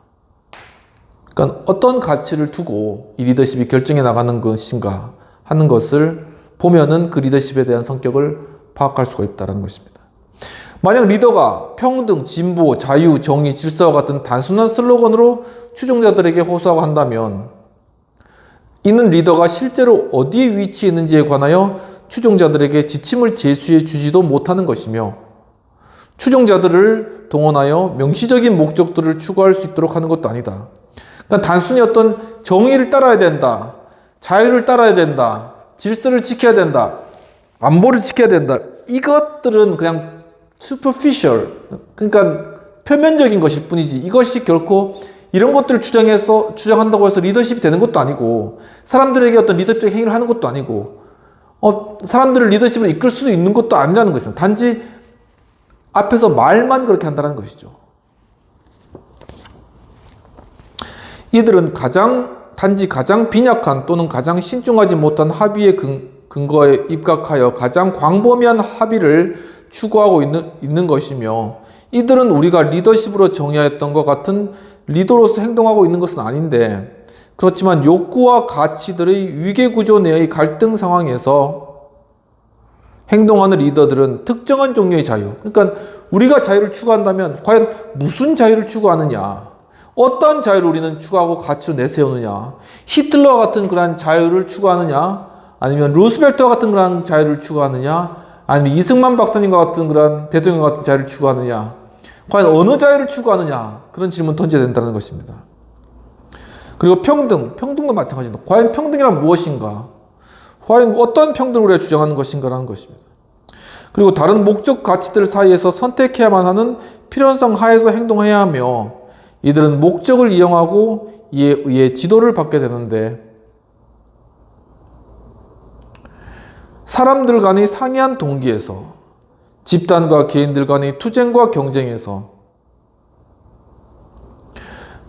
그러니까 어떤 가치를 두고 이 리더십이 결정해 나가는 것인가 하는 것을 보면은 그 리더십에 대한 성격을 파악할 수가 있다는 것입니다. 만약 리더가 평등, 진보, 자유, 정의, 질서와 같은 단순한 슬로건으로 추종자들에게 호소하고 한다면 이는 리더가 실제로 어디에 위치해 있는지에 관하여 추종자들에게 지침을 제시해 주지도 못하는 것이며, 추종자들을 동원하여 명시적인 목적들을 추구할 수 있도록 하는 것도 아니다. 그러니까 단순히 어떤 정의를 따라야 된다, 자유를 따라야 된다, 질서를 지켜야 된다, 안보를 지켜야 된다, 이것들은 그냥 superficial, 그러니까 표면적인 것일 뿐이지, 이것이 결코 이런 것들을 주장한다고 해서 리더십이 되는 것도 아니고, 사람들에게 어떤 리더십적 행위를 하는 것도 아니고, 사람들을 리더십을 이끌 수도 있는 것도 아니라는 것입니다. 단지 앞에서 말만 그렇게 한다는 것이죠. 이들은 단지 가장 빈약한 또는 가장 신중하지 못한 합의의 근거에 입각하여 가장 광범위한 합의를 추구하고 있는 것이며, 이들은 우리가 리더십으로 정의했던 것 같은 리더로서 행동하고 있는 것은 아닌데, 그렇지만 욕구와 가치들의 위계구조 내의 갈등 상황에서 행동하는 리더들은 특정한 종류의 자유, 그러니까 우리가 자유를 추구한다면 과연 무슨 자유를 추구하느냐, 어떤 자유를 우리는 추구하고 가치로 내세우느냐, 히틀러와 같은 그런 자유를 추구하느냐, 아니면 루스벨트와 같은 그런 자유를 추구하느냐, 아니면 이승만 박사님과 같은 그런 대통령과 같은 자유를 추구하느냐, 과연 어느 자유를 추구하느냐, 그런 질문 던져야 된다는 것입니다. 그리고 평등도 마찬가지입니다. 과연 평등이란 무엇인가? 과연 어떤 평등을 우리가 주장하는 것인가라는 것입니다. 그리고 다른 목적 가치들 사이에서 선택해야만 하는 필연성 하에서 행동해야 하며, 이들은 목적을 이용하고 이에 의해 지도를 받게 되는데, 사람들 간의 상이한 동기에서, 집단과 개인들 간의 투쟁과 경쟁에서,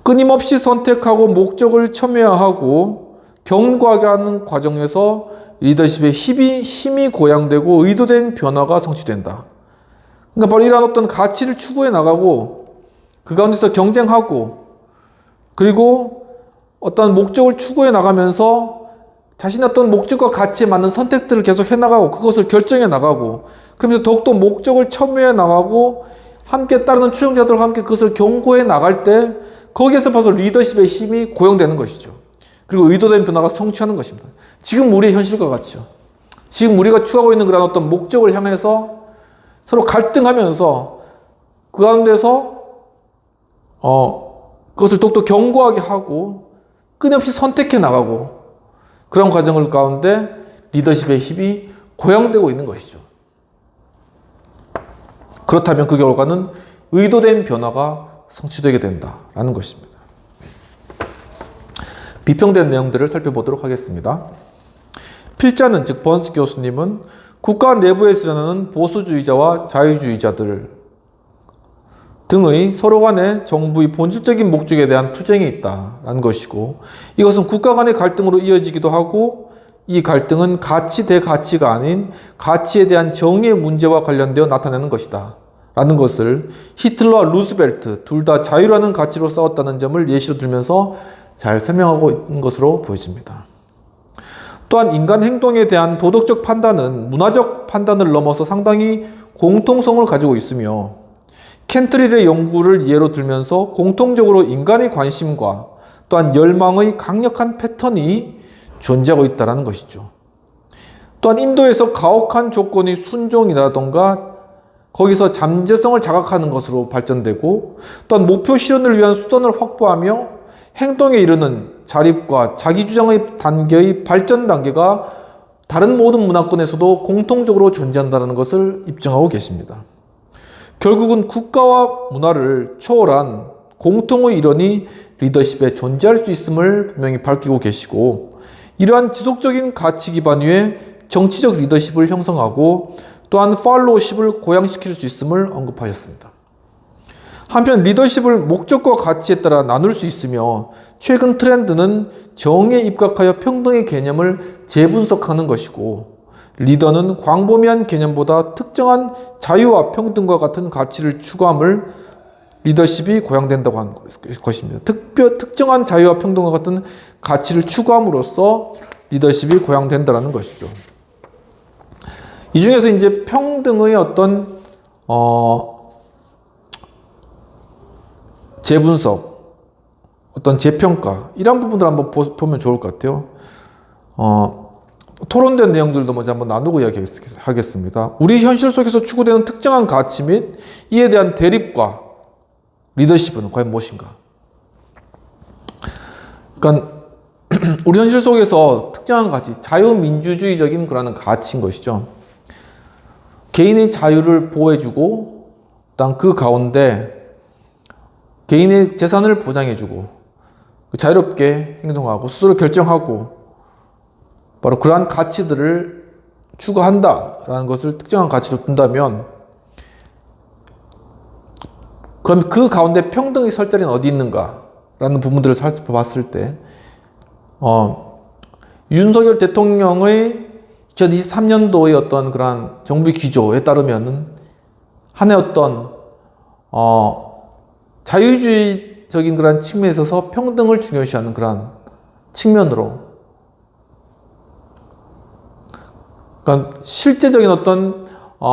끊임없이 선택하고 목적을 첨예화하고 견고하게 하는 과정에서 리더십의 힘이 고양되고 의도된 변화가 성취된다. 그러니까 바로 이러한 어떤 가치를 추구해 나가고 그 가운데서 경쟁하고, 그리고 어떤 목적을 추구해 나가면서 자신의 어떤 목적과 가치에 맞는 선택들을 계속 해나가고 그것을 결정해 나가고, 그러면서 더욱더 목적을 첨예해 나가고 함께 따르는 추종자들과 함께 그것을 경고해 나갈 때 거기에서 바로 리더십의 힘이 고용되는 것이죠. 그리고 의도된 변화가 성취하는 것입니다. 지금 우리의 현실과 같죠. 지금 우리가 추구하고 있는 그런 어떤 목적을 향해서 서로 갈등하면서 그 가운데서 그것을 더욱더 견고하게 하고 끊임없이 선택해 나가고, 그런 과정을 가운데 리더십의 힘이 고양되고 있는 것이죠. 그렇다면 그 결과는 의도된 변화가 성취되게 된다라는 것입니다. 비평된 내용들을 살펴보도록 하겠습니다. 필자는, 즉 번스 교수님은 국가 내부에서 일어나는 보수주의자와 자유주의자들 등의 서로 간의 정부의 본질적인 목적에 대한 투쟁이 있다라는 것이고, 이것은 국가 간의 갈등으로 이어지기도 하고, 이 갈등은 가치 대 가치가 아닌 가치에 대한 정의의 문제와 관련되어 나타나는 것이다 라는 것을 히틀러와 루스벨트 둘 다 자유라는 가치로 싸웠다는 점을 예시로 들면서 잘 설명하고 있는 것으로 보여집니다. 또한 인간 행동에 대한 도덕적 판단은 문화적 판단을 넘어서 상당히 공통성을 가지고 있으며, 캔트릴의 연구를 예로 들면서 공통적으로 인간의 관심과 또한 열망의 강력한 패턴이 존재하고 있다는 것이죠. 또한 인도에서 가혹한 조건이 순종이라던가 거기서 잠재성을 자각하는 것으로 발전되고, 또한 목표 실현을 위한 수단을 확보하며 행동에 이르는 자립과 자기주장의 단계의 발전 단계가 다른 모든 문화권에서도 공통적으로 존재한다는 것을 입증하고 계십니다. 결국은 국가와 문화를 초월한 공통의 일원이 리더십에 존재할 수 있음을 분명히 밝히고 계시고, 이러한 지속적인 가치 기반 위에 정치적 리더십을 형성하고 또한 팔로우십을 고양시킬 수 있음을 언급하셨습니다. 한편 리더십을 목적과 가치에 따라 나눌 수 있으며, 최근 트렌드는 정의에 입각하여 평등의 개념을 재분석하는 것이고, 리더는 광범위한 개념보다 특정한 자유와 평등과 같은 가치를 추구함을 리더십이 고양된다고 하는 것입니다. 특정한 자유와 평등과 같은 가치를 추구함으로써 리더십이 고양된다는 것이죠. 이 중에서 이제 평등의 어떤 재분석, 어떤 재평가, 이런 부분들 한번 보면 좋을 것 같아요. 토론된 내용들도 먼저 한번 나누고 이야기하겠습니다. 우리 현실 속에서 추구되는 특정한 가치 및 이에 대한 대립과 리더십은 과연 무엇인가? 그러니까 우리 현실 속에서 특정한 가치, 자유민주주의적인 그런 가치인 것이죠. 개인의 자유를 보호해주고, 일단 그 가운데 개인의 재산을 보장해주고, 자유롭게 행동하고 스스로 결정하고, 바로 그러한 가치들을 추구한다라는 것을 특정한 가치로 둔다면, 그럼 그 가운데 평등의 설 자리는 어디 있는가라는 부분들을 살펴봤을 때, 윤석열 대통령의 2023년도의 어떤 그러한 정부 기조에 따르면은 한 해 어떤 자유주의적인 그러한 측면에 있어서 평등을 중요시하는 그러한 측면으로, 그러니까 실제적인 어떤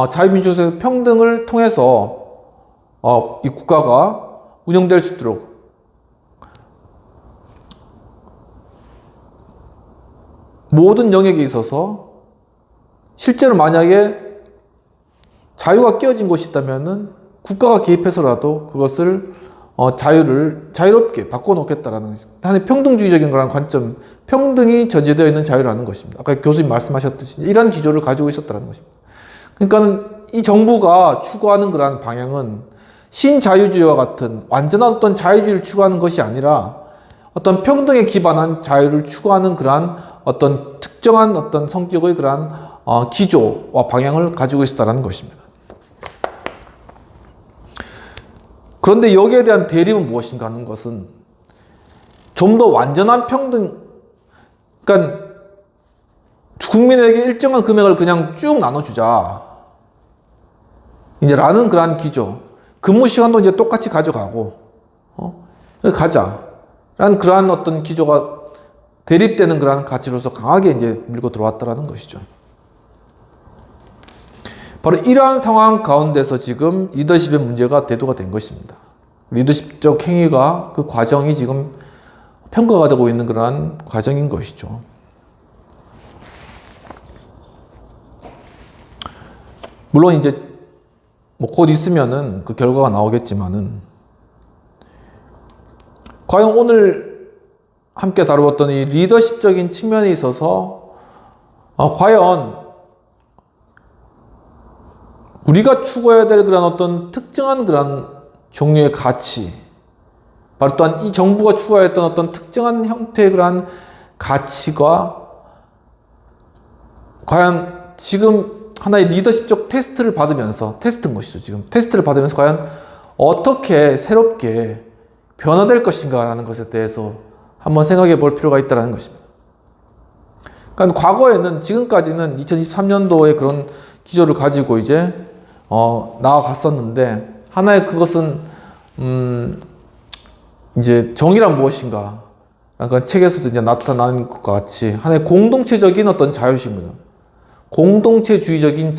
자유민주주의 평등을 통해서 이 국가가 운영될 수 있도록 모든 영역에 있어서 실제로 만약에 자유가 깨어진 곳이 있다면은 국가가 개입해서라도 그것을 자유롭게 바꿔놓겠다라는 하나의 평등주의적인 그런 관점, 평등이 전제되어 있는 자유라는 것입니다. 아까 교수님 말씀하셨듯이 이러한 기조를 가지고 있었다는 것입니다. 그러니까 이 정부가 추구하는 그러한 방향은 신자유주의와 같은 완전한 어떤 자유주의를 추구하는 것이 아니라 어떤 평등에 기반한 자유를 추구하는 그러한 어떤 특정한 어떤 성격의 그러한 기조와 방향을 가지고 있었다는 것입니다. 그런데 여기에 대한 대립은 무엇인가 하는 것은 좀 더 완전한 평등, 그러니까 국민에게 일정한 금액을 그냥 쭉 나눠주자, 이제 라는 그러한 기조, 근무 시간도 이제 똑같이 가져가고, 가자 라는 그러한 어떤 기조가 대립되는 그러한 가치로서 강하게 이제 밀고 들어왔다라는 것이죠. 바로 이러한 상황 가운데서 지금 리더십의 문제가 대두가 된 것입니다. 리더십적 행위가, 그 과정이 지금 평가가 되고 있는 그러한 과정인 것이죠. 물론 이제 곧 있으면은 그 결과가 나오겠지만은, 과연 오늘 함께 다루었던 이 리더십적인 측면에 있어서 과연 우리가 추구해야 될 그런 어떤 특정한 그런 종류의 가치, 바로 또한 이 정부가 추구했던 어떤 특정한 형태의 그러한 가치가 과연 지금 하나의 리더십적 테스트를 받으면서, 테스트인 것이죠. 지금 테스트를 받으면서 과연 어떻게 새롭게 변화될 것인가 라는 것에 대해서 한번 생각해 볼 필요가 있다는 것입니다. 그러니까 과거에는, 지금까지는 2023년도에 그런 기조를 가지고 이제 나아갔었는데, 하나의 그것은 이제 정의란 무엇인가, 그러니까 책에서도 이제 나타나는 것과 같이 하나의 공동체적인 어떤 자유심입니다. 공동체주의적인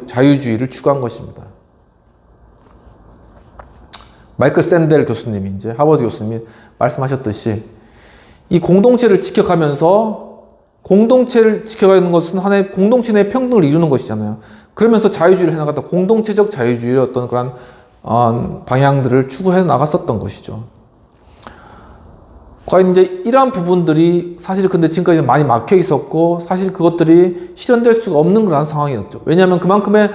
자유주의를 추구한 것입니다. 마이클 샌델 교수님이, 이제 하버드 교수님이 말씀하셨듯이, 이 공동체를 지켜가면서, 공동체를 지켜가는 것은 하나의 공동체 내 평등을 이루는 것이잖아요. 그러면서 자유주의를 해나갔다, 공동체적 자유주의의 어떤 그런 방향들을 추구해 나갔었던 것이죠. 과연 이제 이러한 부분들이 사실 근데 지금까지 많이 막혀 있었고, 사실 그것들이 실현될 수가 없는 그런 상황이었죠. 왜냐하면 그만큼의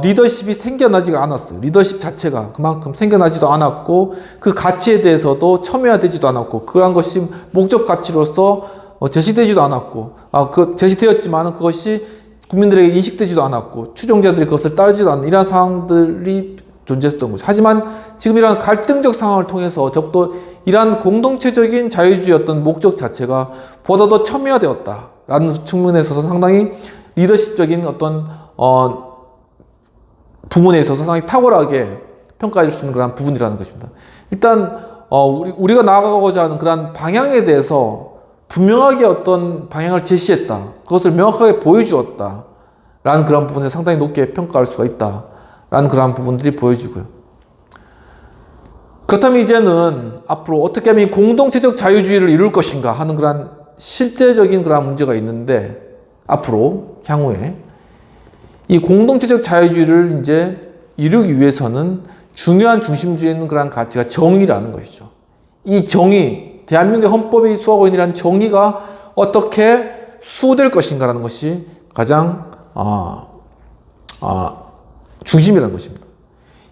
리더십이 생겨나지가 않았어요. 리더십 자체가 그만큼 생겨나지도 않았고, 그 가치에 대해서도 첨예화되지도 않았고, 그러한 것이 목적 가치로서 제시되지도 않았고, 제시되었지만 그것이 국민들에게 인식되지도 않았고, 추종자들이 그것을 따르지도 않는 이러한 상황들이 존재했던 거죠. 하지만 지금 이러한 갈등적 상황을 통해서 적도 이러한 공동체적인 자유주의 어떤 목적 자체가 보다 더 첨예화되었다라는 측면에 있어서 상당히 리더십적인 어떤 부분에 있어서 상당히 탁월하게 평가해 줄 수 있는 그런 부분이라는 것입니다. 일단 우리가 나아가고자 하는 그런 방향에 대해서 분명하게 어떤 방향을 제시했다, 그것을 명확하게 보여주었다 라는 그런 부분에 상당히 높게 평가할 수가 있다 라는 그런 부분들이 보여지고요. 그렇다면 이제는 앞으로 어떻게 하면 공동체적 자유주의를 이룰 것인가 하는 그런 실제적인 그런 문제가 있는데, 앞으로 향후에 이 공동체적 자유주의를 이제 이루기 위해서는 중요한 중심주의에 있는 그런 가치가 정의라는 것이죠. 이 정의, 대한민국의 헌법이 수하고 있는 이런 정의가 어떻게 수호될 것인가라는 것이 가장 중심이라는 것입니다.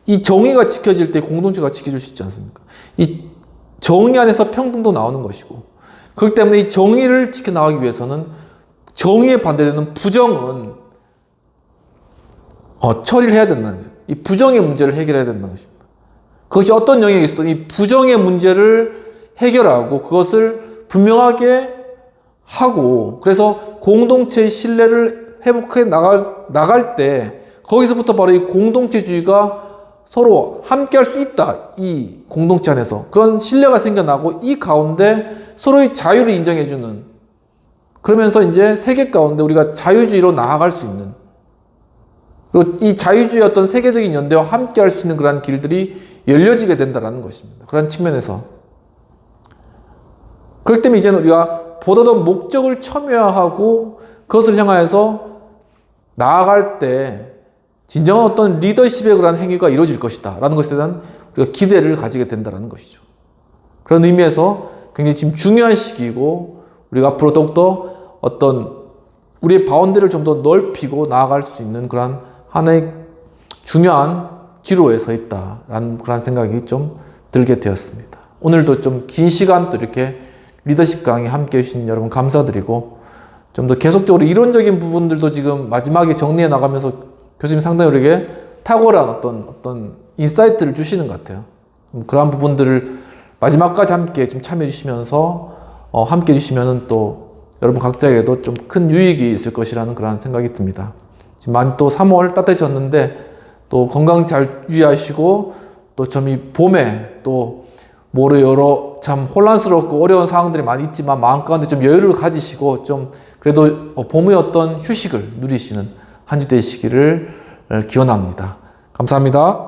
이 정의가 지켜질 때 공동체가 지켜줄 수 있지 않습니까? 이 정의 안에서 평등도 나오는 것이고, 그렇기 때문에 이 정의를 지켜나가기 위해서는 정의에 반대되는 부정은 처리를 해야 된다는 거죠. 이 부정의 문제를 해결해야 된다는 것입니다. 그것이 어떤 영역에 있어도 이 부정의 문제를 해결하고 그것을 분명하게 하고, 그래서 공동체의 신뢰를 회복해 나갈 때 거기서부터 바로 이 공동체주의가 서로 함께 할 수 있다. 이 공동체 안에서 그런 신뢰가 생겨나고, 이 가운데 서로의 자유를 인정해주는, 그러면서 이제 세계 가운데 우리가 자유주의로 나아갈 수 있는, 그리고 이 자유주의 어떤 세계적인 연대와 함께 할 수 있는 그러한 길들이 열려지게 된다는 것입니다. 그런 측면에서. 그렇기 때문에 이제는 우리가 보다 더 목적을 첨예화하고 그것을 향하여서 나아갈 때 진정한 어떤 리더십의 그런 행위가 이루어질 것이다 라는 것에 대한 우리가 기대를 가지게 된다는 것이죠. 그런 의미에서 굉장히 지금 중요한 시기이고, 우리가 앞으로 더욱더 어떤 우리의 바운드를 좀 더 넓히고 나아갈 수 있는 그런 하나의 중요한 기로에 서 있다라는 그런 생각이 좀 들게 되었습니다. 오늘도 좀 긴 시간 또 이렇게 리더십 강의 함께 해주신 여러분 감사드리고, 좀 더 계속적으로 이론적인 부분들도 지금 마지막에 정리해 나가면서 교수님 상당히 우리에게 탁월한 어떤 인사이트를 주시는 것 같아요. 그러한 부분들을 마지막까지 함께 좀 참여해 주시면서 함께 해주시면 또 여러분 각자에게도 좀 큰 유익이 있을 것이라는 그런 생각이 듭니다. 지금 또 3월 따뜻해졌는데 또 건강 잘 유의하시고, 또 좀 이 봄에 또 여러 참 혼란스럽고 어려운 상황들이 많이 있지만 마음 가운데 좀 여유를 가지시고, 좀 그래도 봄의 어떤 휴식을 누리시는 한 주 되시기를 기원합니다. 감사합니다.